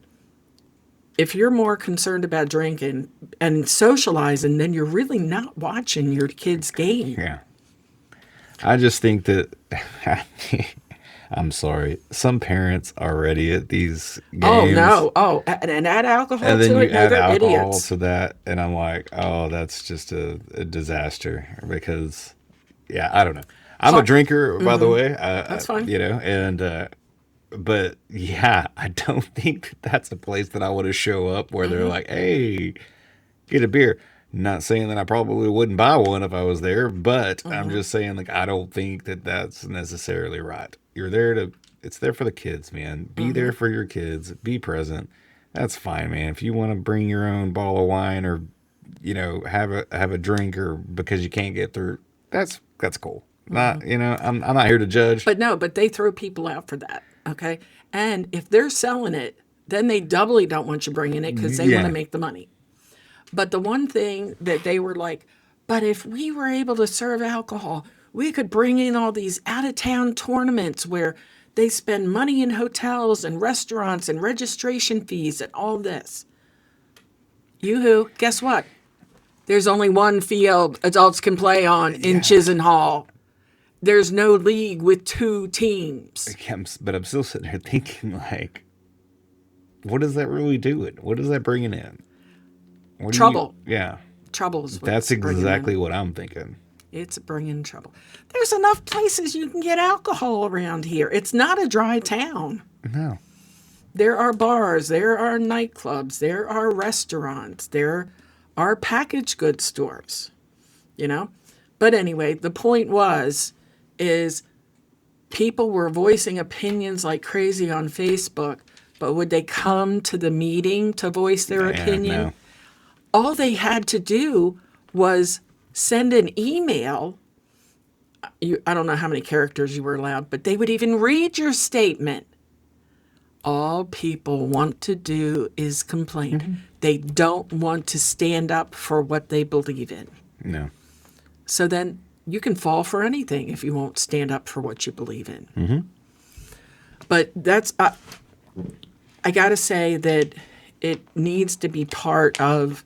if you're more concerned about drinking and socializing, then you're really not watching your kid's game. Yeah. I just think that I'm sorry. Some parents are ready at these Oh, games. no. Oh, and add alcohol And then to you it? No, add they're alcohol idiots. to that, and I'm like, oh, that's just a disaster. Because, yeah, I don't know. I'm a drinker, by the way. That's fine. And but yeah, I don't think that's a place that I want to show up where they're like, hey, get a beer. Not saying that I probably wouldn't buy one if I was there, but I'm just saying, like, I don't think that that's necessarily right. It's there for the kids, man. Be there for your kids. Be present. That's fine, man. If you want to bring your own bottle of wine or, have a drink or because you can't get through, that's cool. Not, I'm not here to judge. But no, but they throw people out for that. Okay. And if they're selling it, then they doubly don't want you bringing it because they want Yeah. to make the money. But the one thing that they were like, but if we were able to serve alcohol, we could bring in all these out of town tournaments where they spend money in hotels and restaurants and registration fees and all this. Yoo-hoo, guess what? There's only one field adults can play on in Chisenhall. There's no league with two teams. But I'm still sitting here thinking, like, what is that really doing? What is that bringing in? Trouble. Yeah. Trouble is what That's it's bringing in. exactly what I'm thinking. It's bringing trouble. There's enough places you can get alcohol around here. It's not a dry town. No. There are bars, there are nightclubs, there are restaurants, there are packaged goods stores, But anyway, the point is people were voicing opinions like crazy on Facebook, but would they come to the meeting to voice their opinion? No. All they had to do was send an email. I don't know how many characters you were allowed, but they would even read your statement. All people want to do is complain. Mm-hmm. They don't want to stand up for what they believe in. No. So then you can fall for anything if you won't stand up for what you believe in. Mm-hmm. But that's, I got to say that it needs to be part of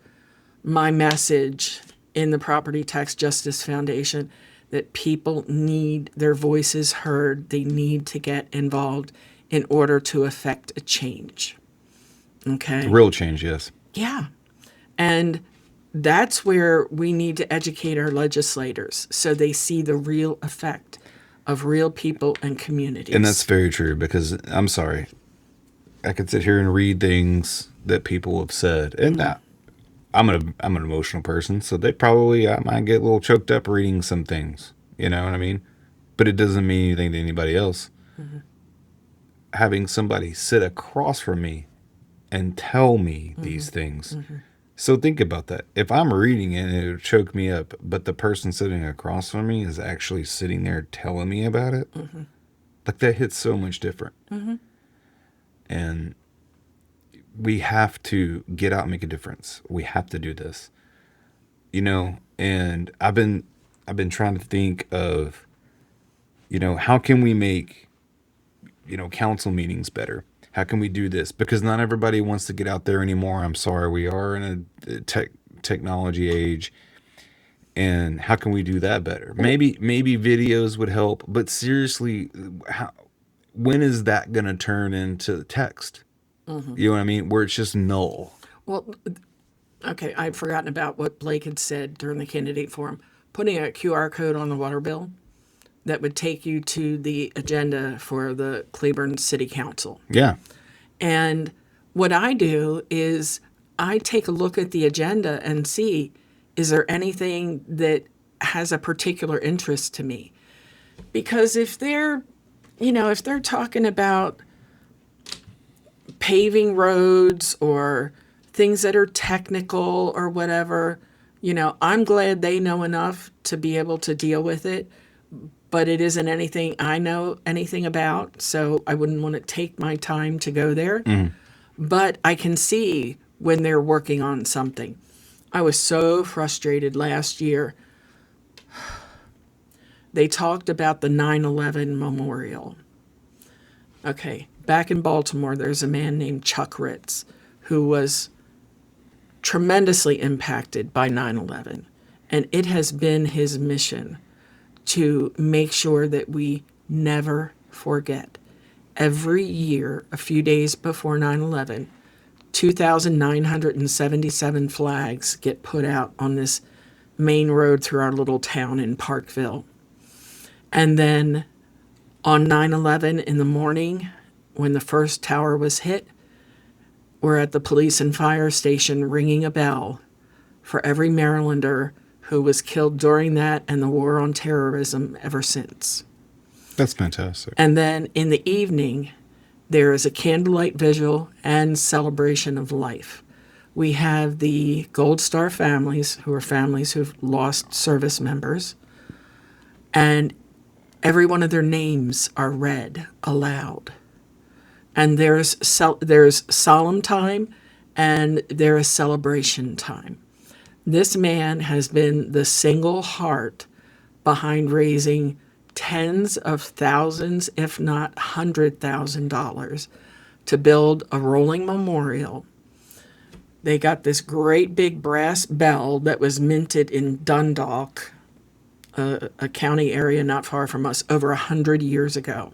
my message in the Property Tax Justice Foundation that people need their voices heard. They need to get involved in order to affect a change. Okay? Real change, yes. Yeah. And that's where we need to educate our legislators so they see the real effect of real people and communities. And that's very true because I'm sorry. I could sit here and read things that people have said. And I'm an emotional person, so I might get a little choked up reading some things. You know what I mean? But it doesn't mean anything to anybody else. Mm-hmm. Having somebody sit across from me and tell me these things. Mm-hmm. So think about that. If I'm reading it and it would choke me up, but the person sitting across from me is actually sitting there telling me about it, like that hits so much different. Mm-hmm. And we have to get out and make a difference. We have to do this. And I've been trying to think of, how can we make, council meetings better? How can we do this? Because not everybody wants to get out there anymore. I'm sorry. We are in a technology age. And how can we do that better? Maybe videos would help. But seriously, when is that going to turn into text? Mm-hmm. You know what I mean? Where it's just null. Well, okay, I'd forgotten about what Blake had said during the candidate forum. Putting a QR code on the water bill that would take you to the agenda for the Cleburne City Council. Yeah. And what I do is I take a look at the agenda and see, is there anything that has a particular interest to me? Because if they're if they're talking about paving roads or things that are technical or whatever, I'm glad they know enough to be able to deal with it, but it isn't anything I know anything about, so I wouldn't want to take my time to go there. But I can see when they're working on something. I was so frustrated last year. They talked about the 9/11 memorial. Okay, back in Baltimore, there's a man named Chuck Ritz who was tremendously impacted by 9/11. And it has been his mission to make sure that we never forget. Every year, a few days before 9/11, 2,977 flags get put out on this main road through our little town in Parkville. And then on 9/11 in the morning, when the first tower was hit, we're at the police and fire station ringing a bell for every Marylander who was killed during that and the war on terrorism ever since. That's fantastic. And then in the evening, there is a candlelight vigil and celebration of life. We have the Gold Star families, who are families who've lost service members, and every one of their names are read aloud. And there's solemn time and there is celebration time. This man has been the single heart behind raising tens of thousands, if not $100,000, to build a rolling memorial. They got this great big brass bell that was minted in Dundalk, a county area not far from us, over 100 years ago.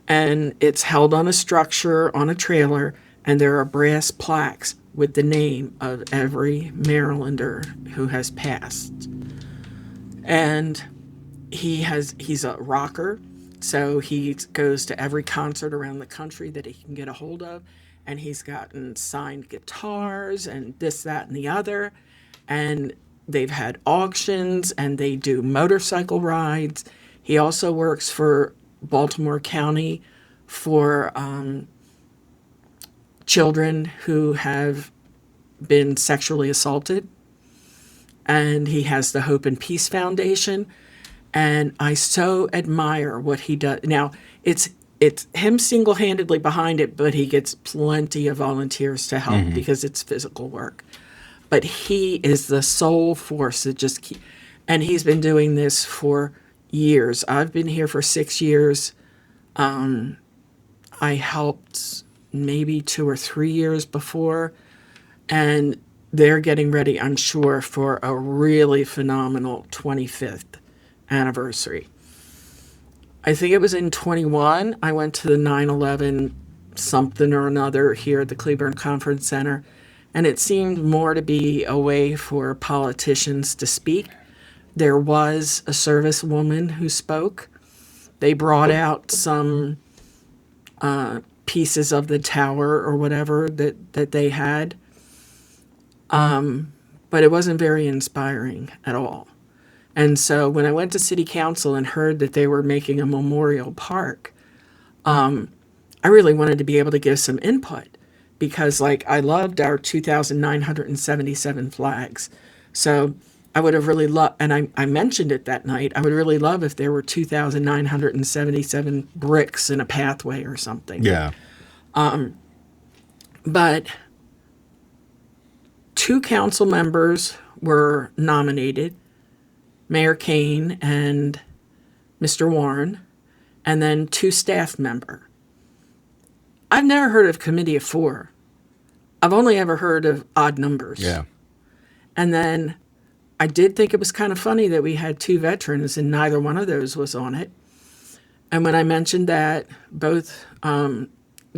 And it's held on a structure on a trailer, and there are brass plaques with the name of every Marylander who has passed. And he's a rocker, so he goes to every concert around the country that he can get a hold of, and he's gotten signed guitars and this, that, and the other. And they've had auctions, and they do motorcycle rides. He also works for Baltimore County for children who have been sexually assaulted. And he has the Hope and Peace Foundation. And I so admire what he does. Now, it's him single-handedly behind it, but he gets plenty of volunteers to help because it's physical work. But he is the sole force that just keeps, and he's been doing this for years. I've been here for 6 years. I helped maybe 2 or 3 years before, and they're getting ready, I'm sure, for a really phenomenal 25th anniversary. I think it was in 21, I went to the 9/11 something or another here at the Cleburne Conference Center, and it seemed more to be a way for politicians to speak. There was a servicewoman who spoke. They brought out some pieces of the tower or whatever that they had. But it wasn't very inspiring at all. And so when I went to city council and heard that they were making a memorial park, I really wanted to be able to give some input because, I loved our 2,977 flags. So I would have really loved, and I mentioned it that night, I would really love if there were 2,977 bricks in a pathway or something. Yeah. But 2 council members were nominated, Mayor Kane and Mr. Warren, and then 2 staff members. I've never heard of committee of 4. I've only ever heard of odd numbers. Yeah. And then I did think it was kind of funny that we had 2 veterans and neither one of those was on it. And when I mentioned that, both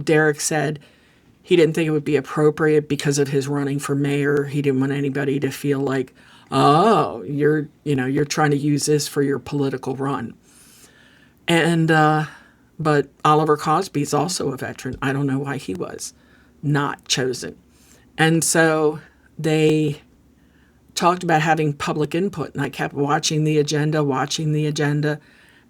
Derek said he didn't think it would be appropriate because of his running for mayor. He didn't want anybody to feel like, oh, you're trying to use this for your political run. And but Oliver Cosby's also a veteran. I don't know why he was not chosen. And so they talked about having public input, and I kept watching the agenda.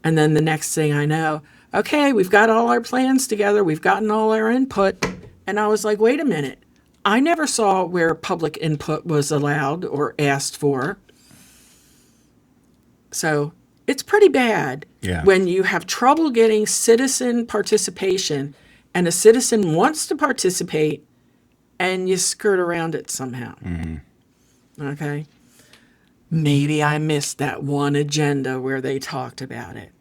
And then the next thing I know, okay, we've got all our plans together, we've gotten all our input. And I was like, wait a minute. I never saw where public input was allowed or asked for. So it's pretty bad Yeah. when you have trouble getting citizen participation and a citizen wants to participate and you skirt around it somehow. Okay. Maybe I missed that one agenda where they talked about it.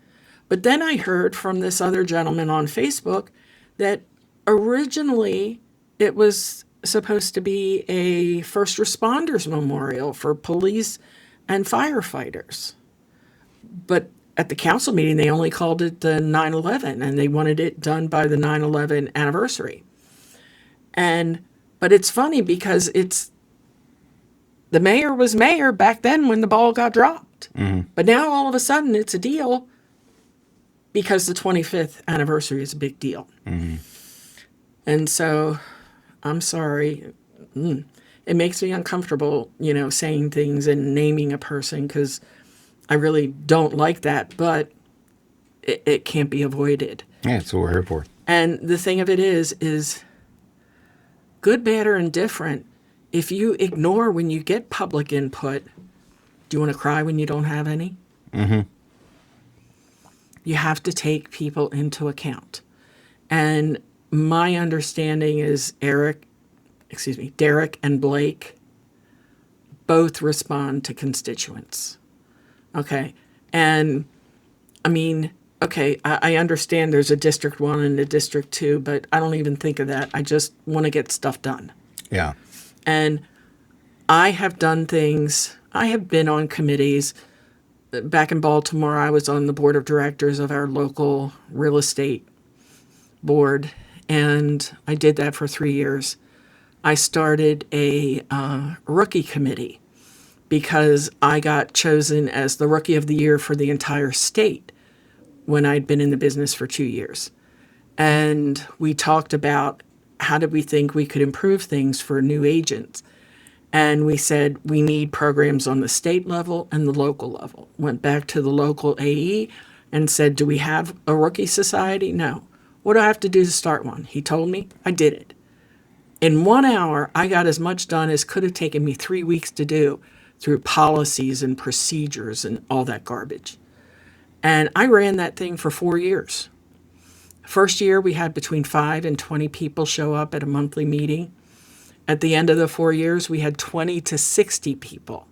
But then I heard from this other gentleman on Facebook that originally it was supposed to be a first responders memorial for police and firefighters. But at the council meeting, they only called it the 9/11, and they wanted it done by the 9/11 anniversary. But it's funny because the mayor was mayor back then when the ball got dropped. But now all of a sudden it's a deal because the 25th anniversary is a big deal. And so I'm sorry. It makes me uncomfortable, saying things and naming a person because I really don't like that, but it can't be avoided. Yeah, that's what we're here for. And the thing of it is good, bad, or indifferent, if you ignore when you get public input, do you want to cry when you don't have any? You have to take people into account. And my understanding is Derek and Blake both respond to constituents. Okay. And I mean, okay, I understand there's a District 1 and a District 2, but I don't even think of that. I just want to get stuff done. Yeah. And I have done things, I have been on committees. Back in Baltimore, I was on the board of directors of our local real estate board, and I did that for 3 years. I started a rookie committee because I got chosen as the rookie of the year for the entire state when I'd been in the business for 2 years. And we talked about how did we think we could improve things for new agents. And we said we need programs on the state level and the local level. Went back to the local AE and said, do we have a rookie society? No. What do I have to do to start one? He told me. I did it. In 1 hour, I got as much done as could have taken me 3 weeks to do through policies and procedures and all that garbage. And I ran that thing for 4 years. First year, we had between 5 and 20 people show up at a monthly meeting. At the end of the 4 years, we had 20 to 60 people.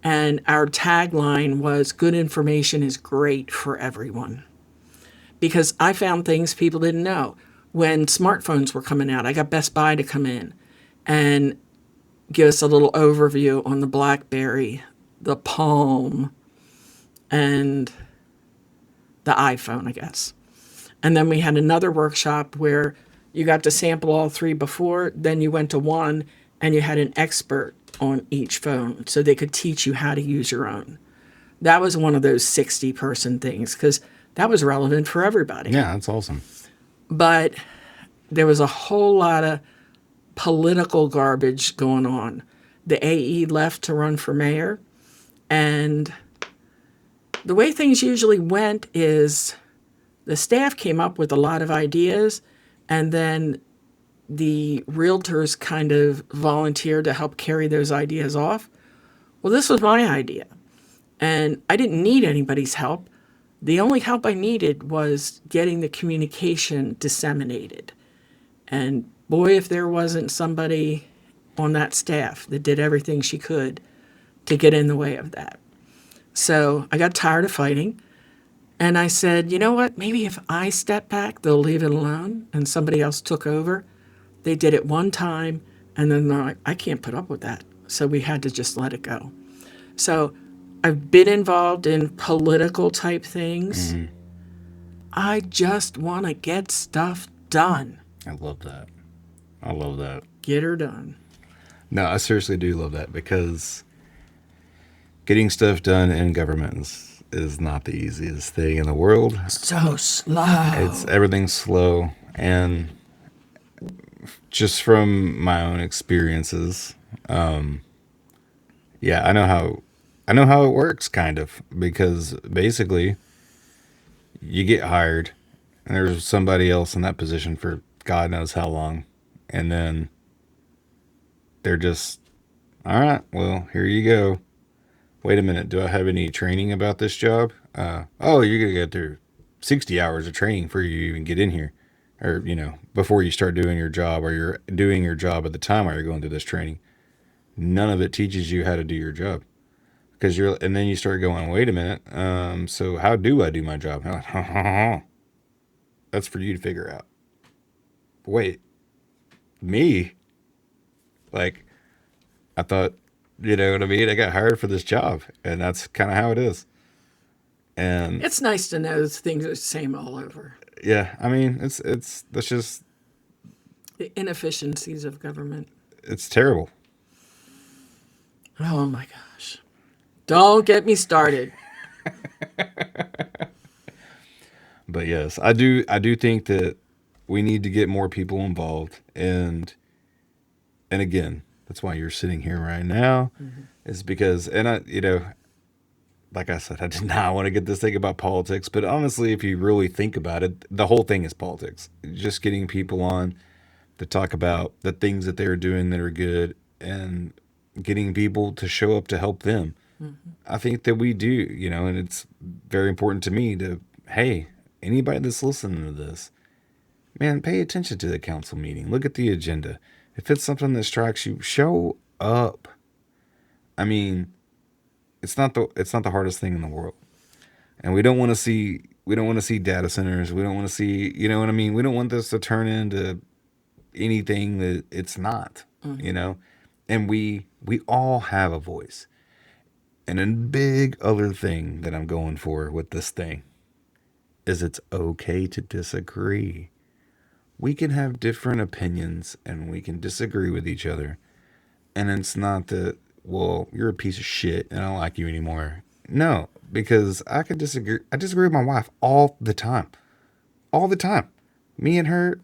And our tagline was, good information is great for everyone. Because I found things people didn't know. When smartphones were coming out, I got Best Buy to come in and give us a little overview on the BlackBerry, the Palm, and the iPhone, I guess. And then we had another workshop where you got to sample all three before, then you went to one and you had an expert on each phone so they could teach you how to use your own. That was one of those 60-person things because that was relevant for everybody. Yeah, that's awesome. But there was a whole lot of political garbage going on. The AE left to run for mayor, and the way things usually went is the staff came up with a lot of ideas, and then the realtors kind of volunteered to help carry those ideas off. Well, this was my idea, and I didn't need anybody's help. The only help I needed was getting the communication disseminated. And boy, if there wasn't somebody on that staff that did everything she could to get in the way of that. So I got tired of fighting. And I said, you know what? Maybe if I step back, they'll leave it alone. And somebody else took over. They did it one time. And then they're like, I can't put up with that. So we had to just let it go. So I've been involved in political type things. Mm-hmm. I just want to get stuff done. I love that. I love that. Get her done. No, I seriously do love that because getting stuff done in government is not the easiest thing in the world. So slow. Everything's slow, and just from my own experiences, yeah, I know how it works, kind of, because basically you get hired and there's somebody else in that position for God knows how long, and then they're just, all right, well, here you go. Wait a minute, do I have any training about this job? Oh, you're gonna get through 60 hours of training before you even get in here, or before you start doing your job, or you're doing your job at the time while you're going through this training. None of it teaches you how to do your job and then you start going, wait a minute, so how do I do my job? That's for you to figure out. Wait, me? Like, I thought, you know what I mean? I got hired for this job, and that's kind of how it is. And It's nice to know things are the same all over. yeah, I mean, that's just, The inefficiencies of government. it's terrible. Oh my gosh. Don't get me started. But yes, I do think that we need to get more people involved, and again, that's why you're sitting here right now, is because, and like I said, I did not want to get this thing about politics, but honestly, if you really think about it, the whole thing is politics. Just getting people on to talk about the things that they're doing that are good, and getting people to show up to help them. I think that we do, and it's very important to me to, hey, anybody that's listening to this, man, pay attention to the council meeting. Look at the agenda. If it's something that strikes you, show up. I mean, it's not the hardest thing in the world. And we don't want to see data centers. We don't want to see, you know what I mean? We don't want this to turn into anything that it's not, you know? And we all have a voice. And a big other thing that I'm going for with this thing is it's okay to disagree. We can have different opinions and we can disagree with each other. And it's not that, well, you're a piece of shit and I don't like you anymore. No, because I can disagree. I disagree with my wife all the time. All the time. Me and her,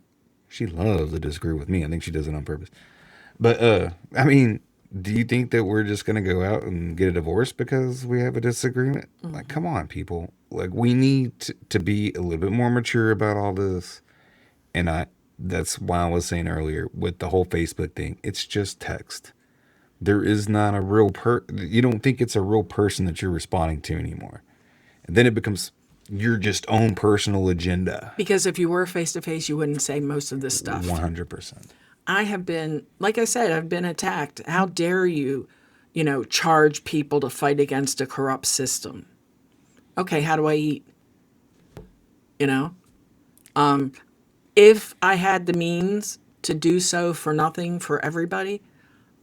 she loves to disagree with me. I think she does it on purpose. But I mean, do you think that we're just gonna go out and get a divorce because we have a disagreement? Like, come on, people. Like, we need to be a little bit more mature about all this. And that's why I was saying earlier with the whole Facebook thing. It's just text. There is not a real you don't think it's a real person that you're responding to anymore. And then it becomes your just own personal agenda. Because if you were face to face, you wouldn't say most of this stuff. 100%. I have been, like I said, I've been attacked. How dare you, charge people to fight against a corrupt system? Okay, how do I eat? You know? If I had the means to do so for nothing for everybody,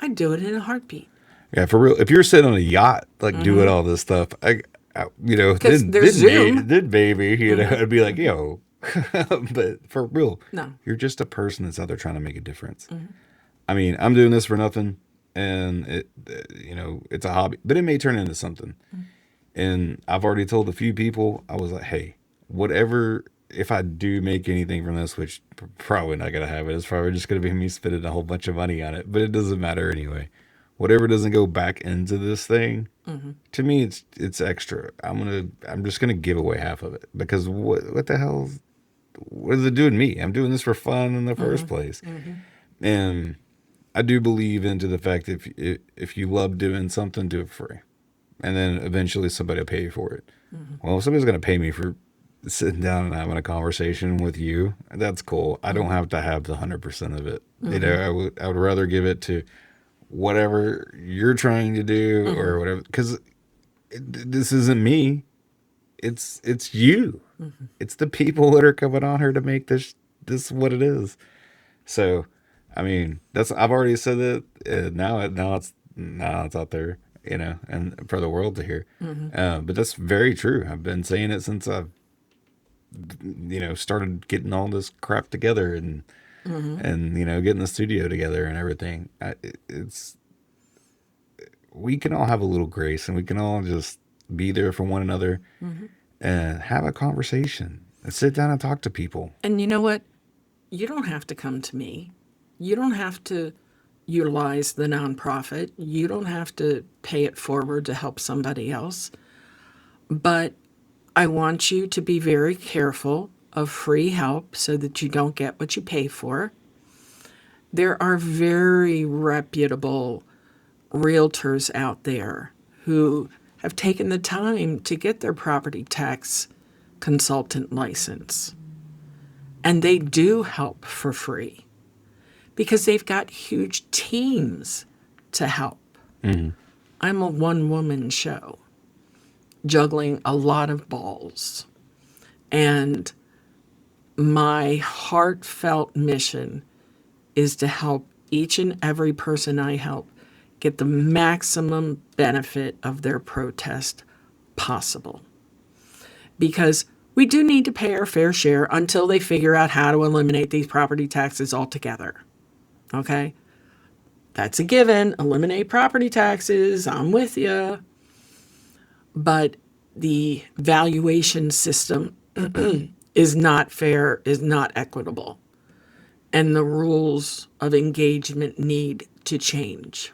I'd do it in a heartbeat. Yeah, for real. If you're sitting on a yacht, like doing all this stuff, Because there's Zoom. then baby, I'd be like, yo. But for real, No. you're just a person that's out there trying to make a difference. I mean, I'm doing this for nothing, and it's a hobby, but it may turn into something. And I've already told a few people, I was like, hey, whatever, if I do make anything from this, which probably not gonna happen, it's probably just gonna be me spending a whole bunch of money on it, but it doesn't matter anyway. Whatever doesn't go back into this thing, to me, it's extra. I'm just gonna give away half of it, because what the hell? What does it do to me? I'm doing this for fun in the first place. And I do believe into the fact that if you love doing something, do it free. And then eventually somebody will pay you for it. Well, if somebody's going to pay me for sitting down and having a conversation with you, that's cool. I don't have to have the 100% of it. I would rather give it to whatever you're trying to do or whatever. Because this isn't me. It's you. It's the people that are coming on here to make this what it is. So, I mean, I've already said it. Now it's out there, and for the world to hear. But that's very true. I've been saying it since I've started getting all this crap together and getting the studio together and everything. We can all have a little grace, and we can all just be there for one another and have a conversation and sit down and talk to people. And you know what? You don't have to come to me. You don't have to utilize the nonprofit. You don't have to pay it forward to help somebody else. But I want you to be very careful of free help so that you don't get what you pay for. There are very reputable realtors out there who have taken the time to get their property tax consultant license. And they do help for free because they've got huge teams to help. I'm a one-woman show juggling a lot of balls. And my heartfelt mission is to help each and every person I help get the maximum benefit of their protest possible. Because we do need to pay our fair share until they figure out how to eliminate these property taxes altogether. Okay? That's a given. Eliminate property taxes. I'm with you. But the valuation system is not fair, is not equitable. And the rules of engagement need to change.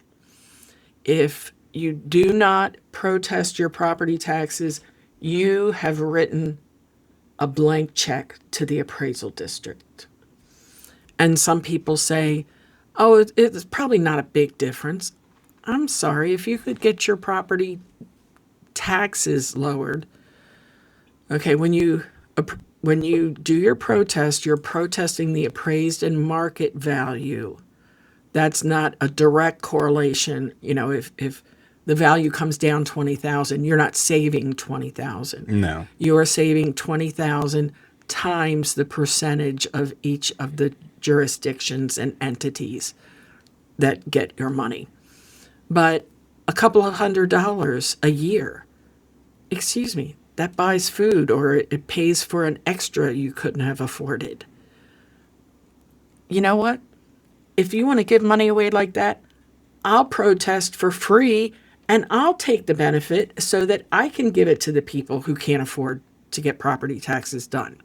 If you do not protest your property taxes, you have written a blank check to the appraisal district. And some people say, oh, it's probably not a big difference. I'm sorry, if you could get your property taxes lowered. Okay, when you do your protest, you're protesting the appraised and market value. That's not a direct correlation. You know, if the value comes down 20,000, you're not saving 20,000. No. You are saving 20,000 times the percentage of each of the jurisdictions and entities that get your money. But a couple of $100 a year, excuse me, that buys food or it pays for an extra you couldn't have afforded. You know what? If you want to give money away like that, I'll protest for free and I'll take the benefit so that I can give it to the people who can't afford to get property taxes done.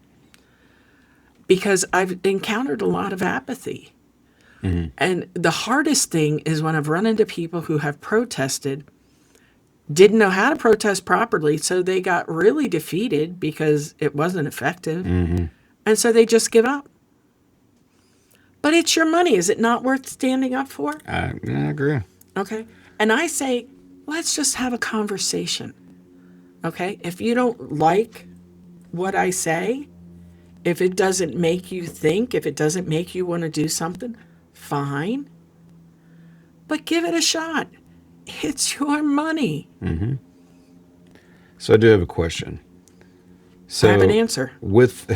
Because I've encountered a lot of apathy. And the hardest thing is when I've run into people who have protested, didn't know how to protest properly, so they got really defeated because it wasn't effective. And so they just give up. But it's your money. Is it not worth standing up for? I agree. Okay. And I say, let's just have a conversation. Okay. If you don't like what I say, if it doesn't make you think, if it doesn't make you want to do something, fine. But give it a shot. It's your money. So I do have a question. So I have an answer. With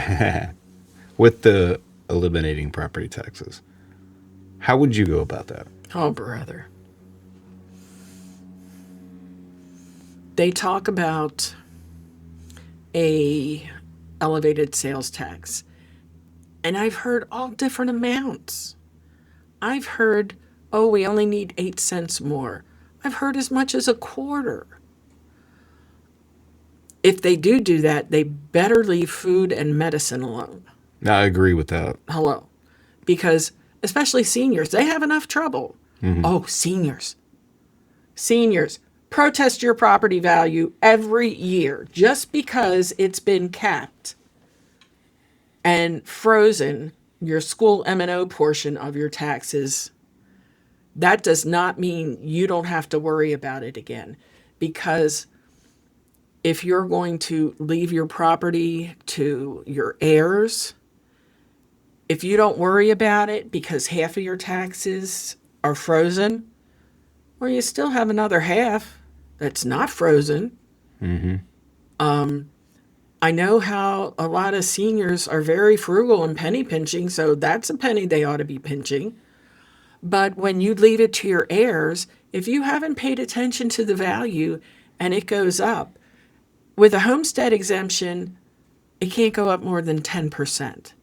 with the eliminating property taxes, how would you go about that? Oh, brother. They talk about a elevated sales tax. And I've heard all different amounts. I've heard, oh, we only need 8 cents more. I've heard as much as a quarter. If they do that, they better leave food and medicine alone. I agree with that. Hello. Because especially seniors, they have enough trouble. Oh, seniors. Seniors, protest your property value every year just because it's been capped and frozen, your school M&O portion of your taxes. That does not mean you don't have to worry about it again. Because if you're going to leave your property to your heirs, if you don't worry about it because half of your taxes are frozen, well, you still have another half that's not frozen. I know how a lot of seniors are very frugal and penny pinching, so that's a penny they ought to be pinching. But when you leave it to your heirs, if you haven't paid attention to the value and it goes up, with a homestead exemption, it can't go up more than 10%.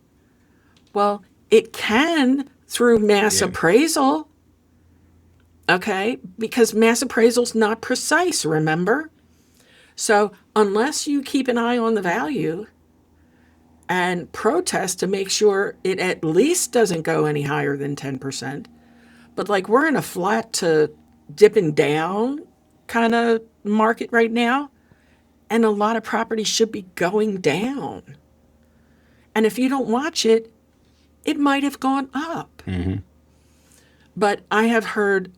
Well, it can through mass appraisal, okay? Because mass appraisal's not precise, remember? So unless you keep an eye on the value and protest to make sure it at least doesn't go any higher than 10%, but like we're in a flat to dipping down kind of market right now, and a lot of properties should be going down. And if you don't watch it, it might have gone up. But I have heard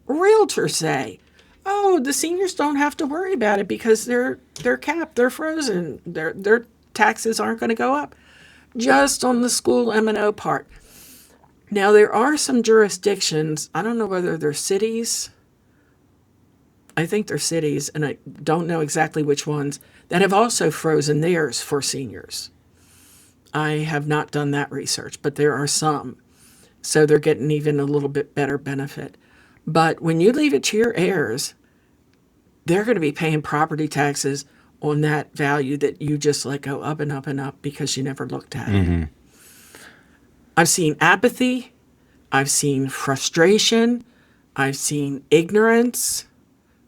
realtors say, "Oh, the seniors don't have to worry about it because they're capped, they're frozen, their taxes aren't going to go up." Just on the school M&O part. Now there are some jurisdictions, I don't know whether they're cities. I think they're cities, and I don't know exactly which ones, that have also frozen theirs for seniors. I have not done that research, but there are some. So they're getting even a little bit better benefit. But when you leave it to your heirs, they're going to be paying property taxes on that value that you just let go up and up and up because you never looked at it. I've seen apathy. I've seen frustration. I've seen ignorance.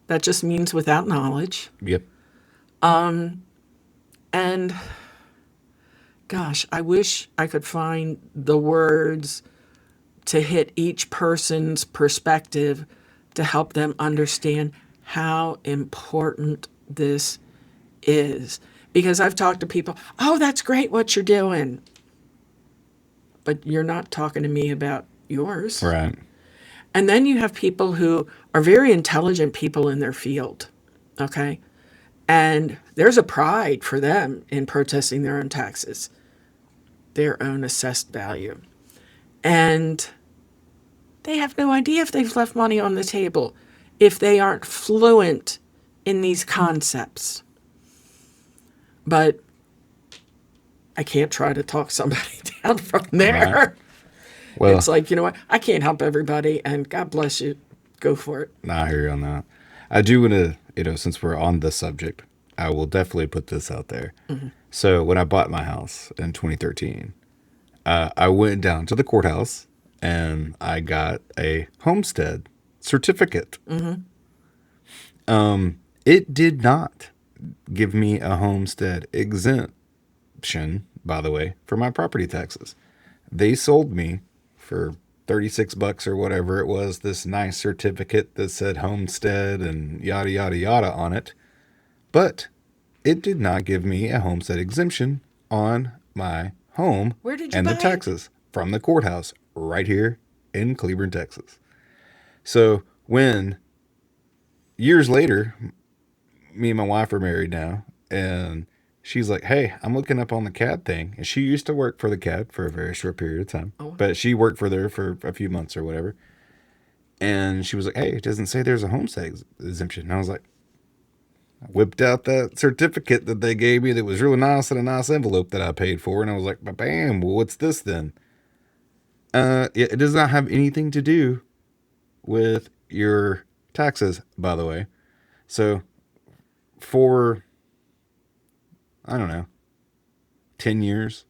That just means without knowledge. Yep. And gosh, I wish I could find the words to hit each person's perspective to help them understand how important this is. Because I've talked to people, "Oh, that's great what you're doing." But you're not talking to me about yours. Right. And then you have people who are very intelligent people in their field, okay? And there's a pride for them in protesting their own taxes, their own assessed value. And they have no idea if they've left money on the table, if they aren't fluent in these concepts. But I can't try to talk somebody down from there. Right. Well, It's like, you know what? I can't help everybody, and God bless you. Go for it. nah, I hear you on that. I do want to, since we're on this subject, I will definitely put this out there. So when I bought my house in 2013, I went down to the courthouse and I got a homestead certificate. It did not give me a homestead exemption, by the way, for my property taxes. They sold me for $36 or whatever it was, this nice certificate that said homestead and yada, yada, yada on it. But it did not give me a homestead exemption on my home Where did you and buy the it? taxes from the courthouse right here in Cleburne, Texas. So when years later, me and my wife are married now, and she's like, "Hey, I'm looking up on the CAD thing." And she used to work for the CAD for a very short period of time, but she worked for there for a few months or whatever. And she was like, "Hey, it doesn't say there's a homestead exemption." And I was like, I whipped out that certificate that they gave me that was really nice in a nice envelope that I paid for. And I was like, "Bam, well, what's this then?" It does not have anything to do with your taxes, by the way. So for, I don't know, 10 years,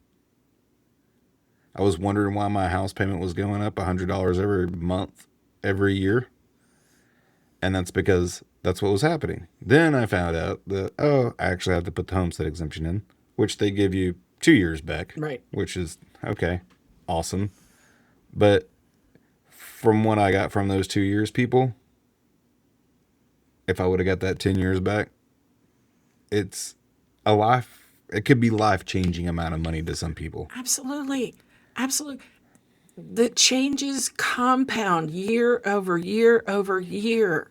I was wondering why my house payment was going up $100 every month, every year. And that's because that's what was happening. Then I found out that, I actually have to put the homestead exemption in, which they give you 2 years back. Right. Which is, okay, awesome. But from what I got from those 2 years, people, if I would have got that 10 years back, it's it could be life-changing amount of money to some people. Absolutely. Absolutely. The changes compound year over year over year.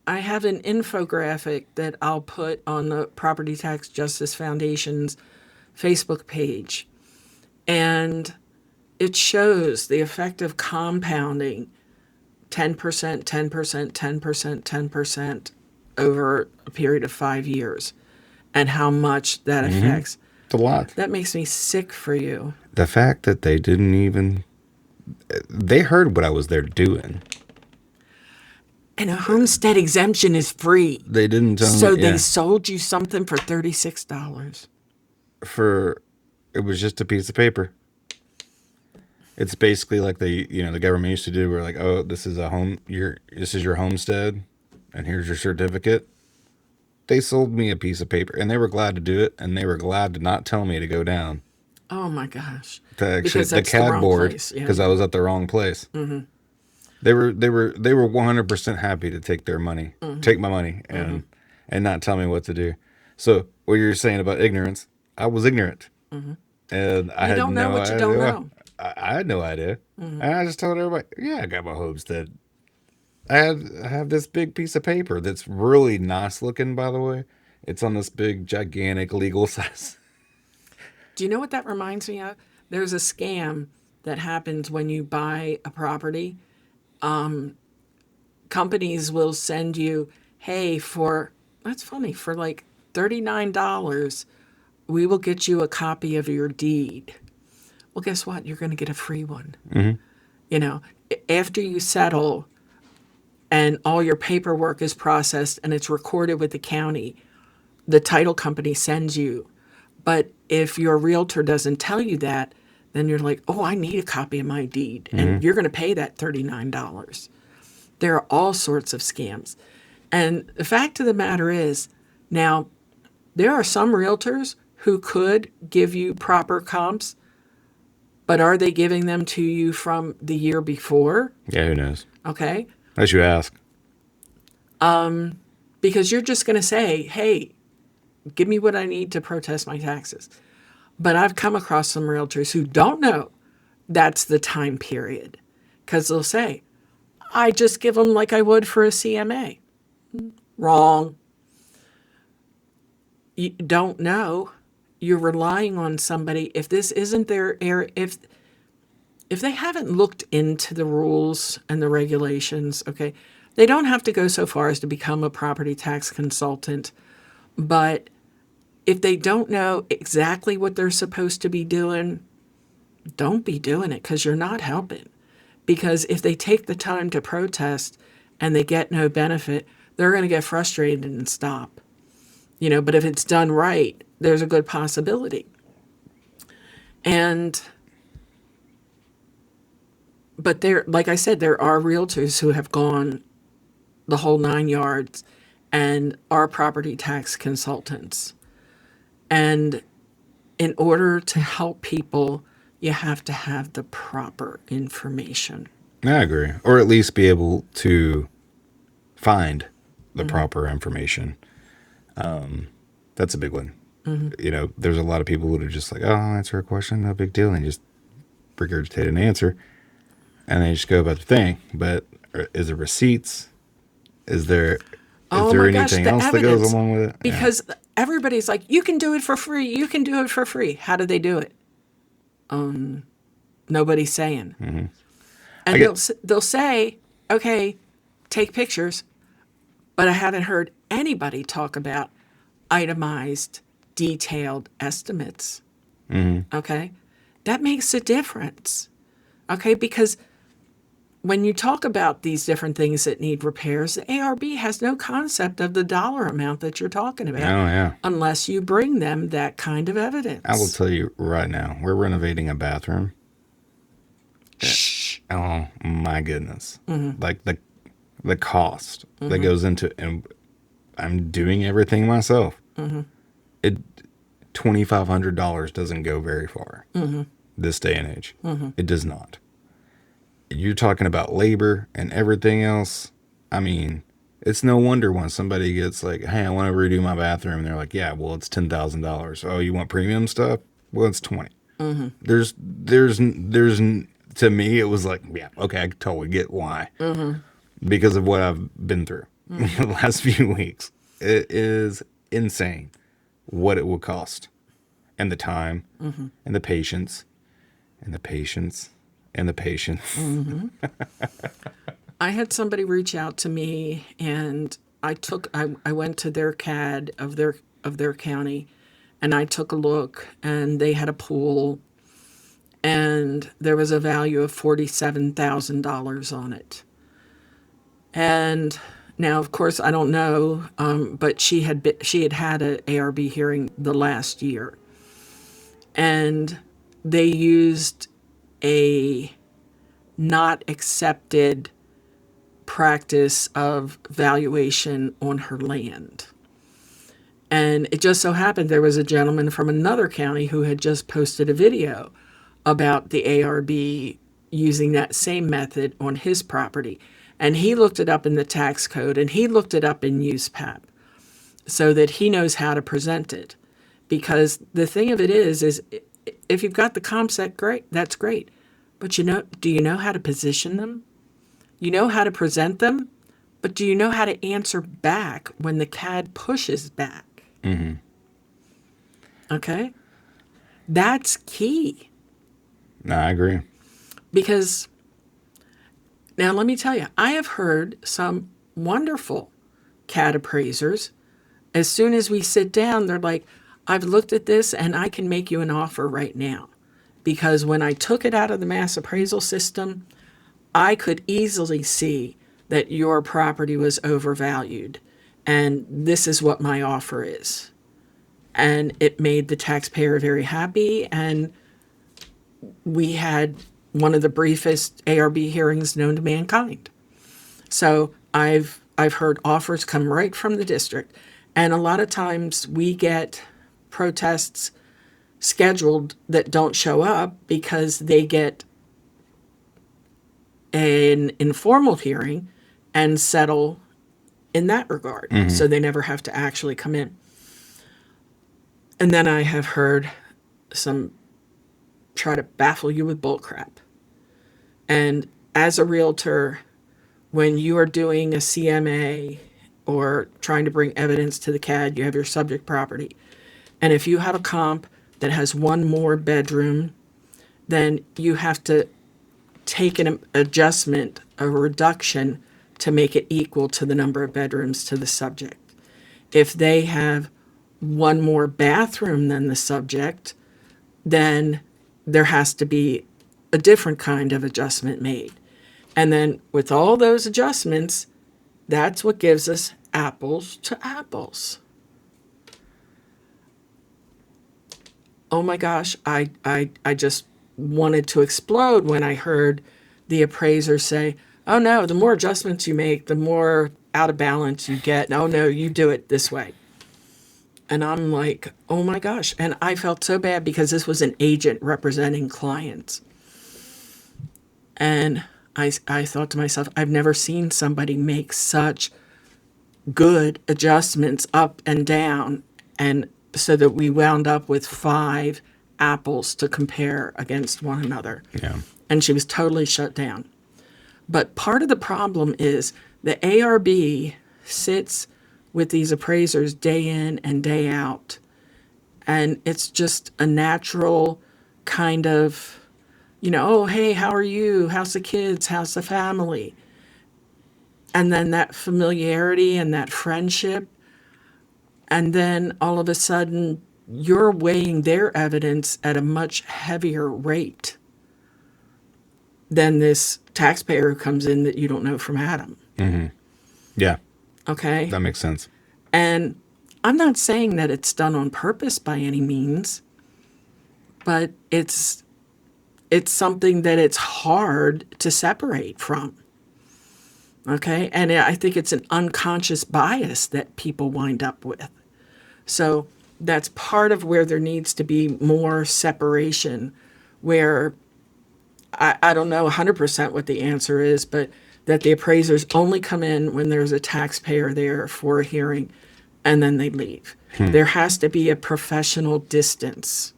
I have an infographic that I'll put on the Property Tax Justice Foundation's Facebook page. And it shows the effect of compounding 10%, 10%, 10%, 10% over a period of 5 years and how much that affects. It's a lot. That makes me sick for you. The fact that they didn't even, they heard what I was there doing. And a homestead exemption is free. They didn't tell So me. they Yeah. sold you something for $36. It was just a piece of paper. It's basically like the government used to do, where like, "Oh, this is this is your homestead, and here's your certificate." They sold me a piece of paper, and they were glad to do it, and they were glad to not tell me to go down Oh my gosh. to actually Because the that's the CAD wrong board, place, yeah. because I was at the wrong place. They were 100% happy to take their money, take my money, and not tell me what to do. So what you're saying about ignorance, I was ignorant. And I You had don't know no what you don't idea. know. I had no idea. And I just told everybody, yeah, I got my homestead. I have this big piece of paper that's really nice looking, by the way. It's on this big, gigantic legal size. Do you know what that reminds me of? There's a scam that happens when you buy a property. Companies will send you, hey, that's funny, for like $39, we will get you a copy of your deed. Well, guess what? You're going to get a free one. You know, after you settle and all your paperwork is processed and it's recorded with the county, the title company sends you. But if your realtor doesn't tell you that, then you're like, oh, I need a copy of my deed. And you're going to pay that $39. There are all sorts of scams. And the fact of the matter is, now, there are some realtors who could give you proper comps, but are they giving them to you from the year before? Yeah, who knows? Okay. Unless you ask. Because you're just going to say, hey, give me what I need to protest my taxes. But I've come across some realtors who don't know that's the time period. Because they'll say, I just give them like I would for a CMA. Wrong. You don't know. You're relying on somebody. If this isn't their area, if they haven't looked into the rules and the regulations, okay, they don't have to go so far as to become a property tax consultant. But if they don't know exactly what they're supposed to be doing, don't be doing it because you're not helping. Because if they take the time to protest and they get no benefit, they're going to get frustrated and stop. But if it's done right, there's a good possibility. But like I said, there are realtors who have gone the whole 9 yards and are property tax consultants. And in order to help people, you have to have the proper information. I agree. Or at least be able to find the proper information. That's a big one. There's a lot of people who are just like, oh, I'll answer a question, no big deal, and just regurgitate an answer. And they just go about the thing. But is there receipts? Is there anything else that goes along with it? Because everybody's like, you can do it for free. You can do it for free. How do they do it? Nobody's saying. And they'll say, okay, take pictures. But I haven't heard anybody talk about itemized, detailed estimates. Okay? That makes a difference. Okay? Because when you talk about these different things that need repairs, the ARB has no concept of the dollar amount that you're talking about. Oh, yeah. Unless you bring them that kind of evidence. I will tell you right now, we're renovating a bathroom. Shh. Oh, my goodness. Like the cost that goes into, and I'm doing everything myself. It $2,500 doesn't go very far this day and age. It does not. You're talking about labor and everything else. I mean, it's no wonder when somebody gets like, hey, I want to redo my bathroom. And they're like, yeah, well, it's $10,000. Oh, you want premium stuff? Well, it's 20. There's, to me, it was like, yeah, okay, I totally get why. Because of what I've been through the last few weeks. It is insane what it will cost, and the time, and the patience, and the patience, and the patience. I had somebody reach out to me, and I went to their CAD of their county, and I took a look, and they had a pool, and there was a value of $47,000 on it. And now, of course, I don't know, but she had had an ARB hearing the last year, and they used a not accepted practice of valuation on her land. And it just so happened there was a gentleman from another county who had just posted a video about the ARB using that same method on his property. And he looked it up in the tax code, and he looked it up in USPAP so that he knows how to present it. Because the thing of it is if you've got the comp set, great, that's great. But do you know how to position them? You know how to present them, but do you know how to answer back when the CAD pushes back? Okay? That's key. No, I agree. Because now let me tell you, I have heard some wonderful CAD appraisers. As soon as we sit down, they're like, I've looked at this and I can make you an offer right now. Because when I took it out of the mass appraisal system, I could easily see that your property was overvalued. And this is what my offer is. And it made the taxpayer very happy. And we had one of the briefest ARB hearings known to mankind. So I've heard offers come right from the district. And a lot of times we get protests scheduled that don't show up because they get an informal hearing and settle in that regard. So they never have to actually come in. And then I have heard some try to baffle you with bullcrap. And as a realtor, when you are doing a CMA or trying to bring evidence to the CAD, you have your subject property. And if you have a comp that has one more bedroom, then you have to take an adjustment, a reduction, to make it equal to the number of bedrooms to the subject. If they have one more bathroom than the subject, then there has to be a different kind of adjustment made. And then with all those adjustments, that's what gives us apples to apples. Oh my gosh, I just wanted to explode when I heard the appraiser say, oh no, the more adjustments you make, the more out of balance you get. Oh no, you do it this way. And I'm like, oh my gosh. And I felt so bad because this was an agent representing clients. And I thought to myself, I've never seen somebody make such good adjustments up and down, and so that we wound up with 5 apples to compare against one another. Yeah. And she was totally shut down. But part of the problem is the ARB sits with these appraisers day in and day out. And it's just a natural kind of, oh, hey, how are you? How's the kids? How's the family? And then that familiarity and that friendship. And then all of a sudden, you're weighing their evidence at a much heavier rate than this taxpayer who comes in that you don't know from Adam. Yeah. Okay? That makes sense. And I'm not saying that it's done on purpose by any means, but it's something that it's hard to separate from. Okay? And I think it's an unconscious bias that people wind up with. So that's part of where there needs to be more separation, where I don't know 100% what the answer is, but that the appraisers only come in when there's a taxpayer there for a hearing, and then they leave. There has to be a professional distance.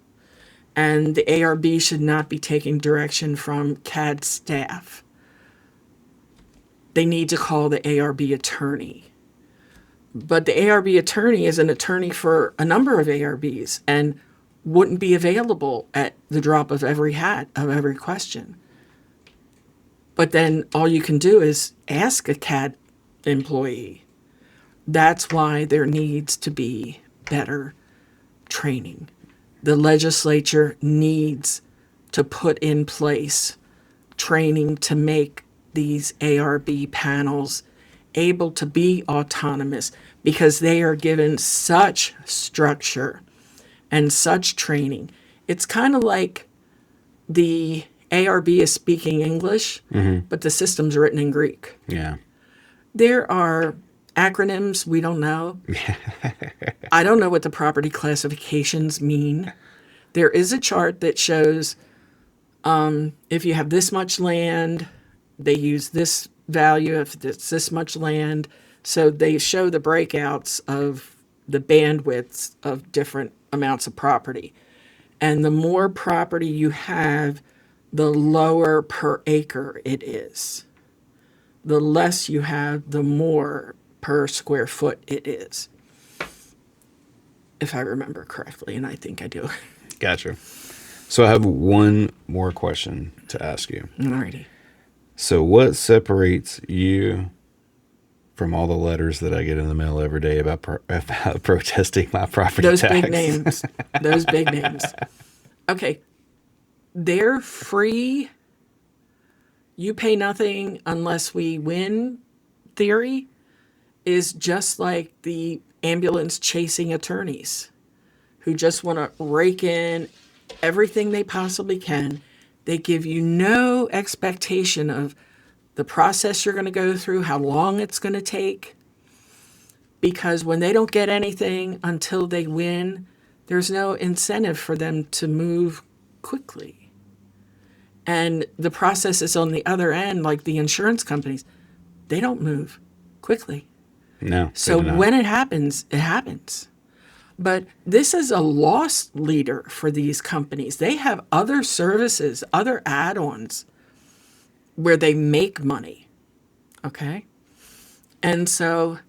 And the ARB should not be taking direction from CAD staff. They need to call the ARB attorney. But the ARB attorney is an attorney for a number of ARBs and wouldn't be available at the drop of every hat of every question. But then all you can do is ask a CAD employee. That's why there needs to be better training. The legislature needs to put in place training to make these ARB panels able to be autonomous, because they are given such structure and such training. It's kind of like the ARB is speaking English, but the system's written in Greek. Yeah. There are acronyms we don't know. I don't know what the property classifications mean. There is a chart that shows if you have this much land, they use this value. If it's this much land, so they show the breakouts of the bandwidths of different amounts of property. And the more property you have, the lower per acre it is. The less you have, the more per square foot it is. If I remember correctly, and I think I do. Gotcha. So I have one more question to ask you. Alrighty. So what separates you from all the letters that I get in the mail every day about protesting my property Those tax? big names. Those big names. Okay. They're free. You pay nothing unless we win theory is just like the ambulance chasing attorneys who just want to rake in everything they possibly can. They give you no expectation of the process you're going to go through, how long it's going to take. Because when they don't get anything until they win, there's no incentive for them to move quickly. And the process is on the other end, like the insurance companies, they don't move quickly. No. So when it happens, it happens. But this is a loss leader for these companies. They have other services, other add-ons where they make money. Okay? And so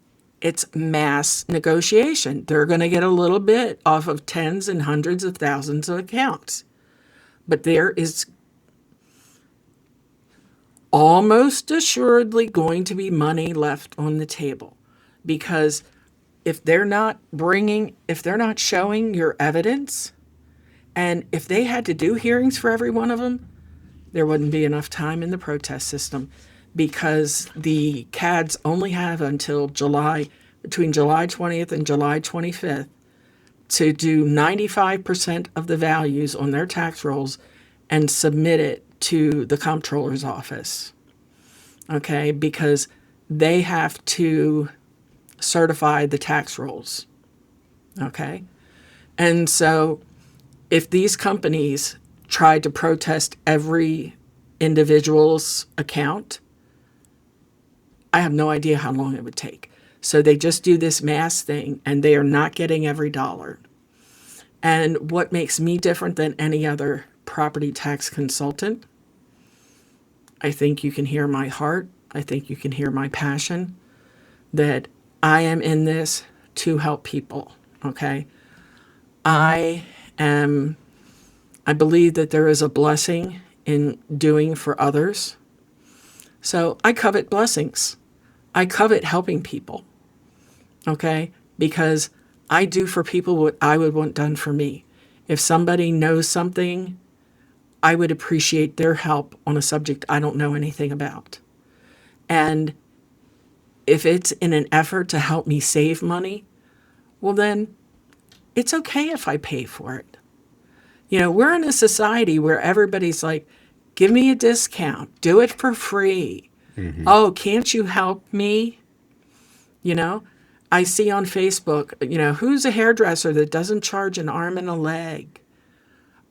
it's mass negotiation. They're going to get a little bit off of tens and hundreds of thousands of accounts. But there is almost assuredly going to be money left on the table, because if they're not showing your evidence, and if they had to do hearings for every one of them, there wouldn't be enough time in the protest system, because the CADs only have until between July 20th and July 25th to do 95% of the values on their tax rolls and submit it to the comptroller's office. Okay, because they have to certify the tax rolls. Okay? And so if these companies tried to protest every individual's account, I have no idea how long it would take. So they just do this mass thing, and they are not getting every dollar. And what makes me different than any other property tax consultant, I think you can hear my heart. I think you can hear my passion, that I am in this to help people, okay? I believe that there is a blessing in doing for others. So I covet blessings. I covet helping people, okay? Because I do for people what I would want done for me. If somebody knows something, I would appreciate their help on a subject I don't know anything about. And if it's in an effort to help me save money, well, then it's okay if I pay for it. You know, we're in a society where everybody's like, give me a discount, do it for free. Mm-hmm. Oh, can't you help me? You know, I see on Facebook, who's a hairdresser that doesn't charge an arm and a leg?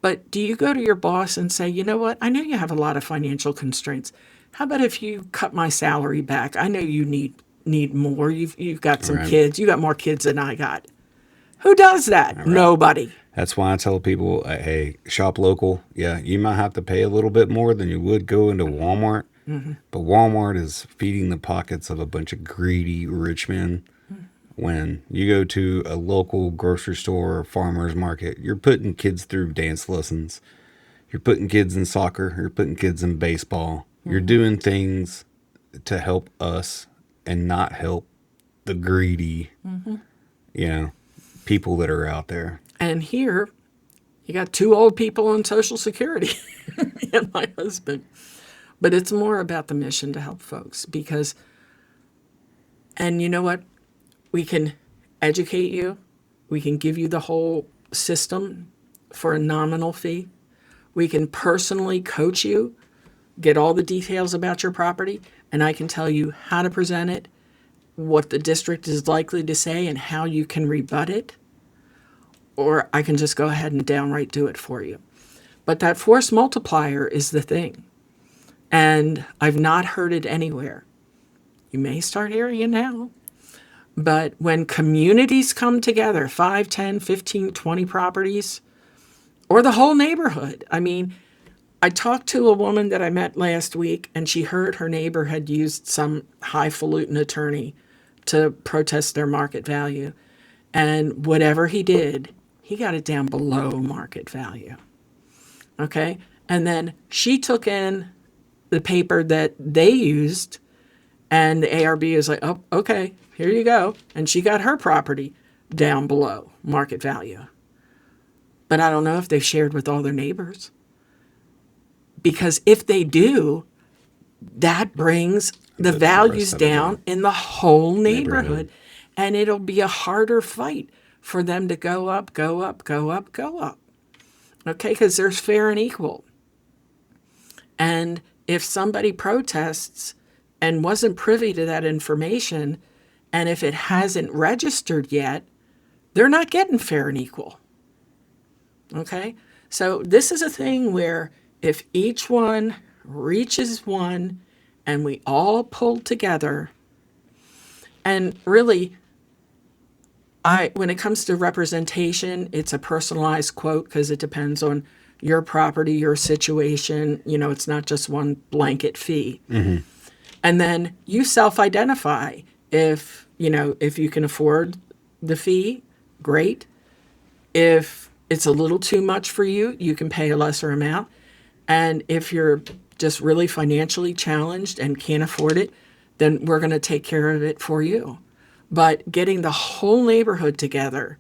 But do you go to your boss and say, you know what, I know you have a lot of financial constraints. How about if you cut my salary back? I know you need more. You've got some kids. You got more kids than I got. Who does that? Right. Nobody. That's why I tell people, hey, shop local. Yeah, you might have to pay a little bit more than you would go into Walmart. Mm-hmm. But Walmart is feeding the pockets of a bunch of greedy rich men. Mm-hmm. When you go to a local grocery store or farmer's market, you're putting kids through dance lessons. You're putting kids in soccer. You're putting kids in baseball. Mm-hmm. You're doing things to help us and not help the greedy, people that are out there. And here, you got two old people on Social Security, me and my husband. But it's more about the mission to help folks because, and you know what? We can educate you. We can give you the whole system for a nominal fee. We can personally coach you, get all the details about your property, and I can tell you how to present it, what the district is likely to say, and how you can rebut it. Or I can just go ahead and downright do it for you. But that force multiplier is the thing. And I've not heard it anywhere. You may start hearing it now. But when communities come together, 5, 10, 15, 20 properties, or the whole neighborhood. I mean, I talked to a woman that I met last week, and she heard her neighbor had used some highfalutin attorney to protest their market value. And whatever he did, he got it down below market value. Okay? And then she took in the paper that they used, and the ARB is like, oh, okay, here you go. And she got her property down below market value. But I don't know if they've shared with all their neighbors. Because if they do, that brings the values down in the whole neighborhood. And it'll be a harder fight for them to go up, go up, go up, go up. Okay, because there's fair and equal. And if somebody protests and wasn't privy to that information, and if it hasn't registered yet, they're not getting fair and equal. Okay? So this is a thing where if each one reaches one and we all pull together, and really, when it comes to representation, it's a personalized quote because it depends on your property, your situation. You know, it's not just one blanket fee. Mm-hmm. And then you self-identify. If you can afford the fee, great. If it's a little too much for you, you can pay a lesser amount. And if you're just really financially challenged and can't afford it, then we're going to take care of it for you. But getting the whole neighborhood together,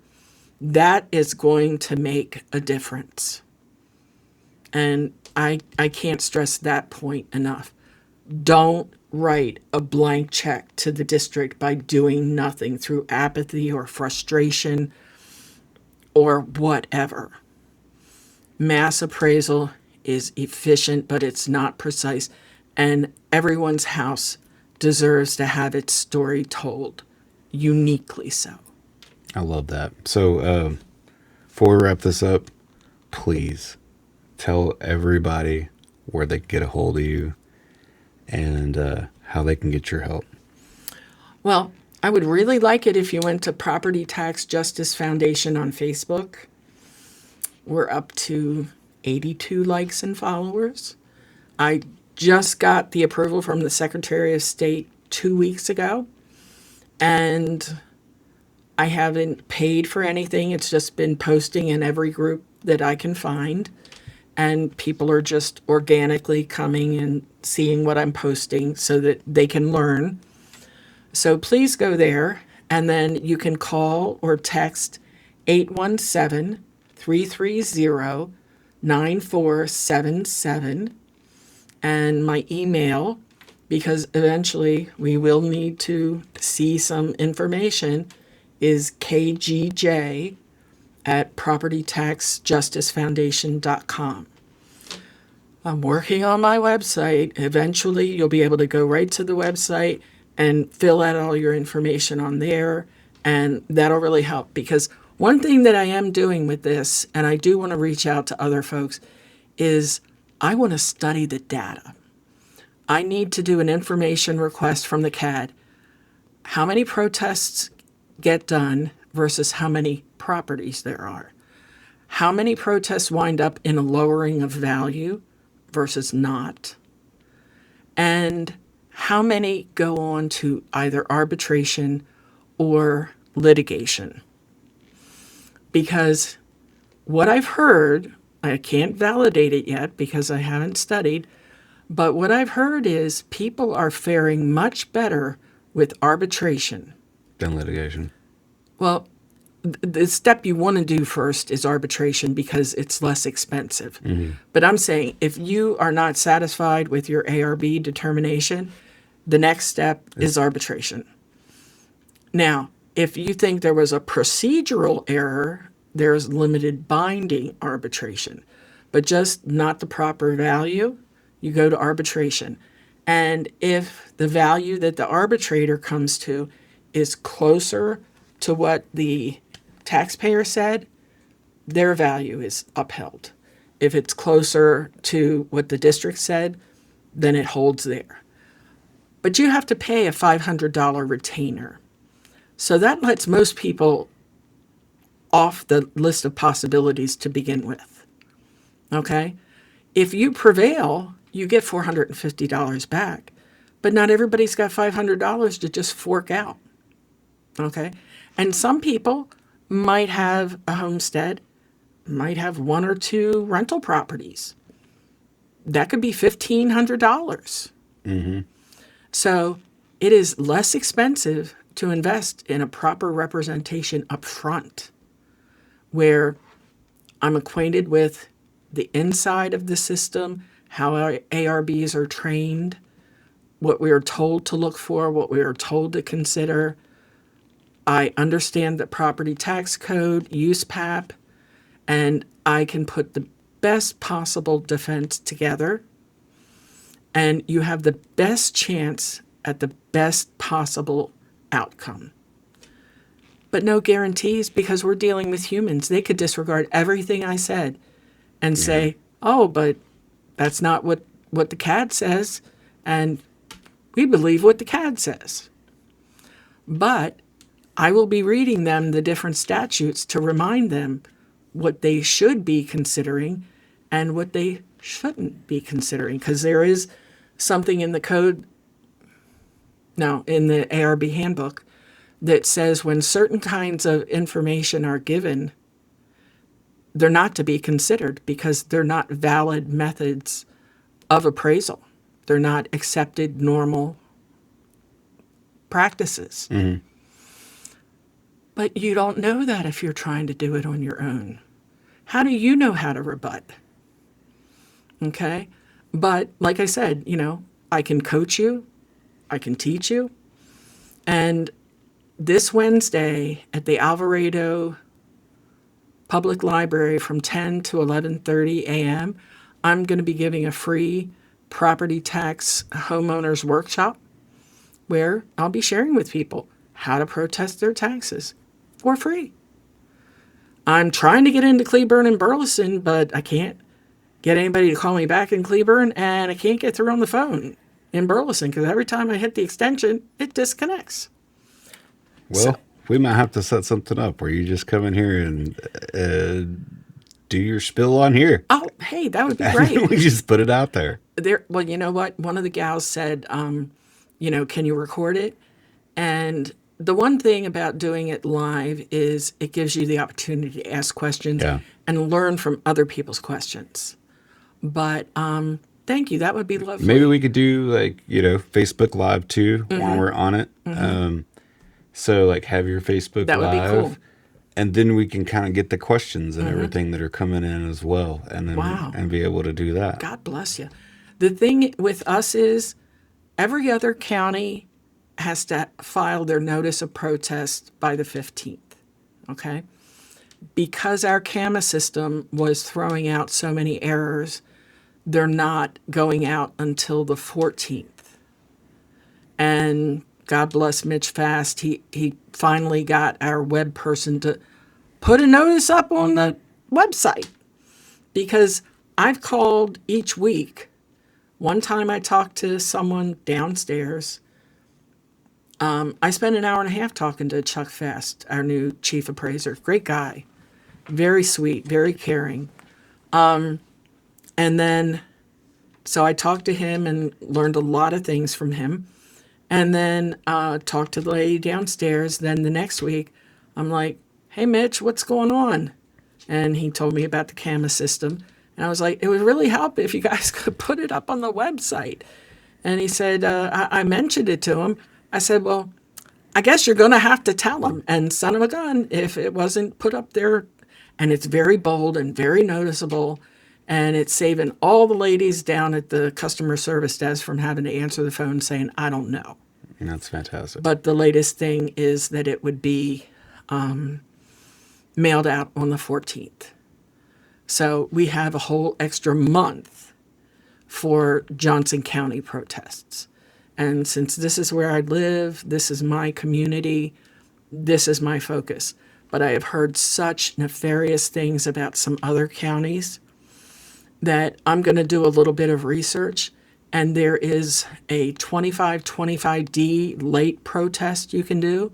that is going to make a difference. And I can't stress that point enough. Don't write a blank check to the district by doing nothing through apathy or frustration or whatever. Mass appraisal is efficient, but it's not precise. And everyone's house deserves to have its story told, uniquely so. I love that. So before we wrap this up, please tell everybody where they can get a hold of you and how they can get your help. Well, I would really like it if you went to Property Tax Justice Foundation on Facebook. We're up to 82 likes and followers. I just got the approval from the Secretary of State 2 weeks ago, and I haven't paid for anything. It's just been posting in every group that I can find, and people are just organically coming and seeing what I'm posting so that they can learn. So please go there, and then you can call or text 817-330-9477, and my email, because eventually we will need to see some information, is kgj@propertytaxjusticefoundation.com. I'm working on my website. Eventually, you'll be able to go right to the website and fill out all your information on there, and that'll really help. Because one thing that I am doing with this, and I do want to reach out to other folks, is I want to study the data. I need to do an information request from the CAD. How many protests get done versus how many properties there are? How many protests wind up in a lowering of value versus not? And how many go on to either arbitration or litigation? Because what I've heard, I can't validate it yet because I haven't studied, but what I've heard is people are faring much better with arbitration Than litigation. Well, the step you want to do first is arbitration because it's less expensive. Mm-hmm. But I'm saying if you are not satisfied with your ARB determination, the next step is arbitration. Now, if you think there was a procedural error, there's limited binding arbitration, but just not the proper value, you go to arbitration. And if the value that the arbitrator comes to is closer to what the taxpayer said, their value is upheld. If it's closer to what the district said, then it holds there. But you have to pay a $500 retainer. So that lets most people off the list of possibilities to begin with. Okay? If you prevail, you get $450 back. But not everybody's got $500 to just fork out. Okay? And some people might have a homestead, might have one or two rental properties. That could be $1,500. So it is less expensive to invest in a proper representation up front, where I'm acquainted with the inside of the system, how our ARBs are trained, what we are told to look for, what we are told to consider. I understand the property tax code, USPAP, and I can put the best possible defense together. And you have the best chance at the best possible outcome. But no guarantees, because we're dealing with humans. They could disregard everything I said and say, oh, but that's not what the CAD says. And we believe what the CAD says. But I will be reading them the different statutes to remind them what they should be considering and what they shouldn't be considering. Because there is something in the code, no, in the ARB handbook, that says when certain kinds of information are given, they're not to be considered because they're not valid methods of appraisal. They're not accepted normal practices. But you don't know that if you're trying to do it on your own. How do you know how to rebut? Okay? But like I said, I can coach you, I can teach you. And this Wednesday at the Alvarado Public Library from 10 to 11:30 a.m., I'm going to be giving a free property tax homeowners workshop where I'll be sharing with people how to protest their taxes for free. I'm trying to get into Cleburne and Burleson, but I can't get anybody to call me back in Cleburne, and I can't get through on the phone in Burleson because every time I hit the extension, it disconnects. Well, we might have to set something up where you just come in here and do your spill on here. Oh, hey, that would be great. We just put it out there. Well, you know what? One of the gals said, can you record it? And the one thing about doing it live is it gives you the opportunity to ask questions and learn from other people's questions. But thank you. That would be lovely. Maybe we could do Facebook Live too while we're on it. So have your Facebook that would Live. Be cool. And then we can kind of get the questions and everything that are coming in as well, and then and be able to do that. God bless you. The thing with us is every other county has to file their notice of protest by the 15th, okay? Because our CAMA system was throwing out so many errors, they're not going out until the 14th. And God bless Mitch Fast, he finally got our web person to put a notice up on the website, because I've called each week. One time I talked to someone downstairs. I spent an hour and a half talking to Chuck Fast, our new chief appraiser. Great guy. Very sweet, very caring. And then, so I talked to him and learned a lot of things from him. And then talked to the lady downstairs. Then the next week, I'm like, hey, Mitch, what's going on? And he told me about the CAMA system. And I was like, it would really help if you guys could put it up on the website. And he said, I mentioned it to him. I said, well, I guess you're going to have to tell him. And son of a gun, if it wasn't put up there, and it's very bold and very noticeable, and it's saving all the ladies down at the customer service desk from having to answer the phone saying, I don't know. That's fantastic. But the latest thing is that it would be mailed out on the 14th. So we have a whole extra month for Johnson County protests. And since this is where I live, this is my community, this is my focus. But I have heard such nefarious things about some other counties that I'm going to do a little bit of research. And there is a 2525D late protest you can do.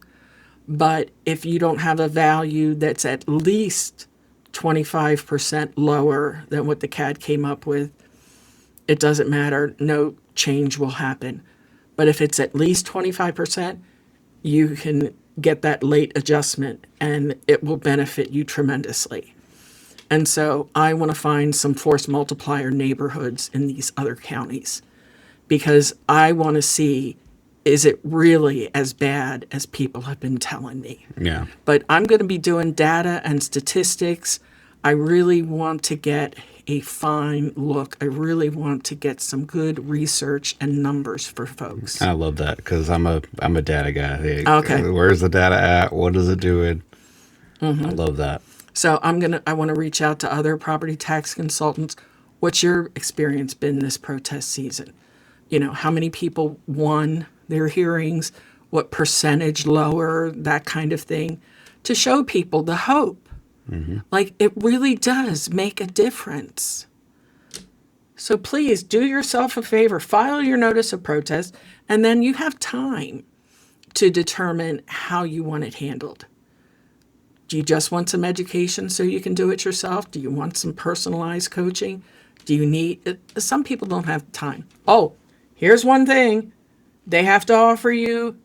But if you don't have a value that's at least 25% lower than what the CAD came up with, it doesn't matter. No change will happen. But if it's at least 25%, you can get that late adjustment and it will benefit you tremendously. And so I want to find some force multiplier neighborhoods in these other counties because I want to see, is it really as bad as people have been telling me? Yeah. But I'm going to be doing data and statistics. I really want to get a fine look. I really want to get some good research and numbers for folks. I love that because I'm a data guy. Hey, Okay. where's the data at? What is it doing? I love that. So I want to reach out to other property tax consultants. What's your experience been this protest season? You know, how many people won their hearings? What percentage lower? That kind of thing, to show people the hope. Like, it really does make a difference. So please do yourself a favor, file your notice of protest, and then you have time to determine how you want it handled. Do you just want some education so you can do it yourself? Do you want some personalized coaching? Do you need, some people don't have time. Oh, here's one thing. They have to offer you,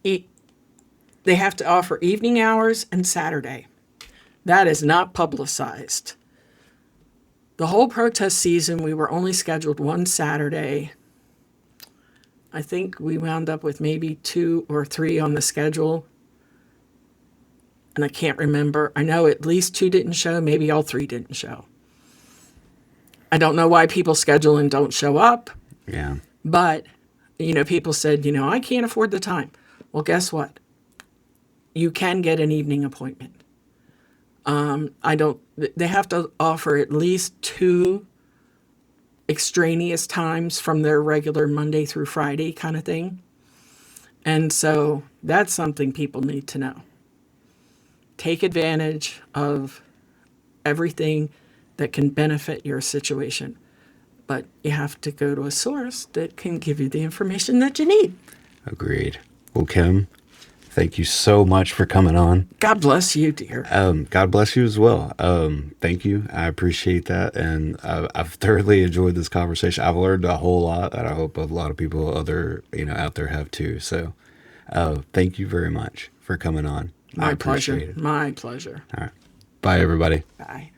they have to offer evening hours and Saturday. That is not publicized. The whole protest season, we were only scheduled one Saturday. I think we wound up with maybe 2 or 3 on the schedule. And I can't remember. I know at least 2 didn't show, maybe all 3 didn't show. I don't know why people schedule and don't show up. Yeah. But, you know, people said, you know, I can't afford the time. Well, guess what? You can get an evening appointment. They have to offer at least 2 extraneous times from their regular Monday through Friday kind of thing. And so that's something people need to know. Take advantage of everything that can benefit your situation. But you have to go to a source that can give you the information that you need. Agreed. Well, Kim, thank you so much for coming on. God bless you, dear. God bless you as well. Thank you. I appreciate that. And I've thoroughly enjoyed this conversation. I've learned a whole lot that I hope a lot of people out there have too. So thank you very much for coming on. I My appreciate pleasure. it. My pleasure. All right. Bye, everybody. Bye.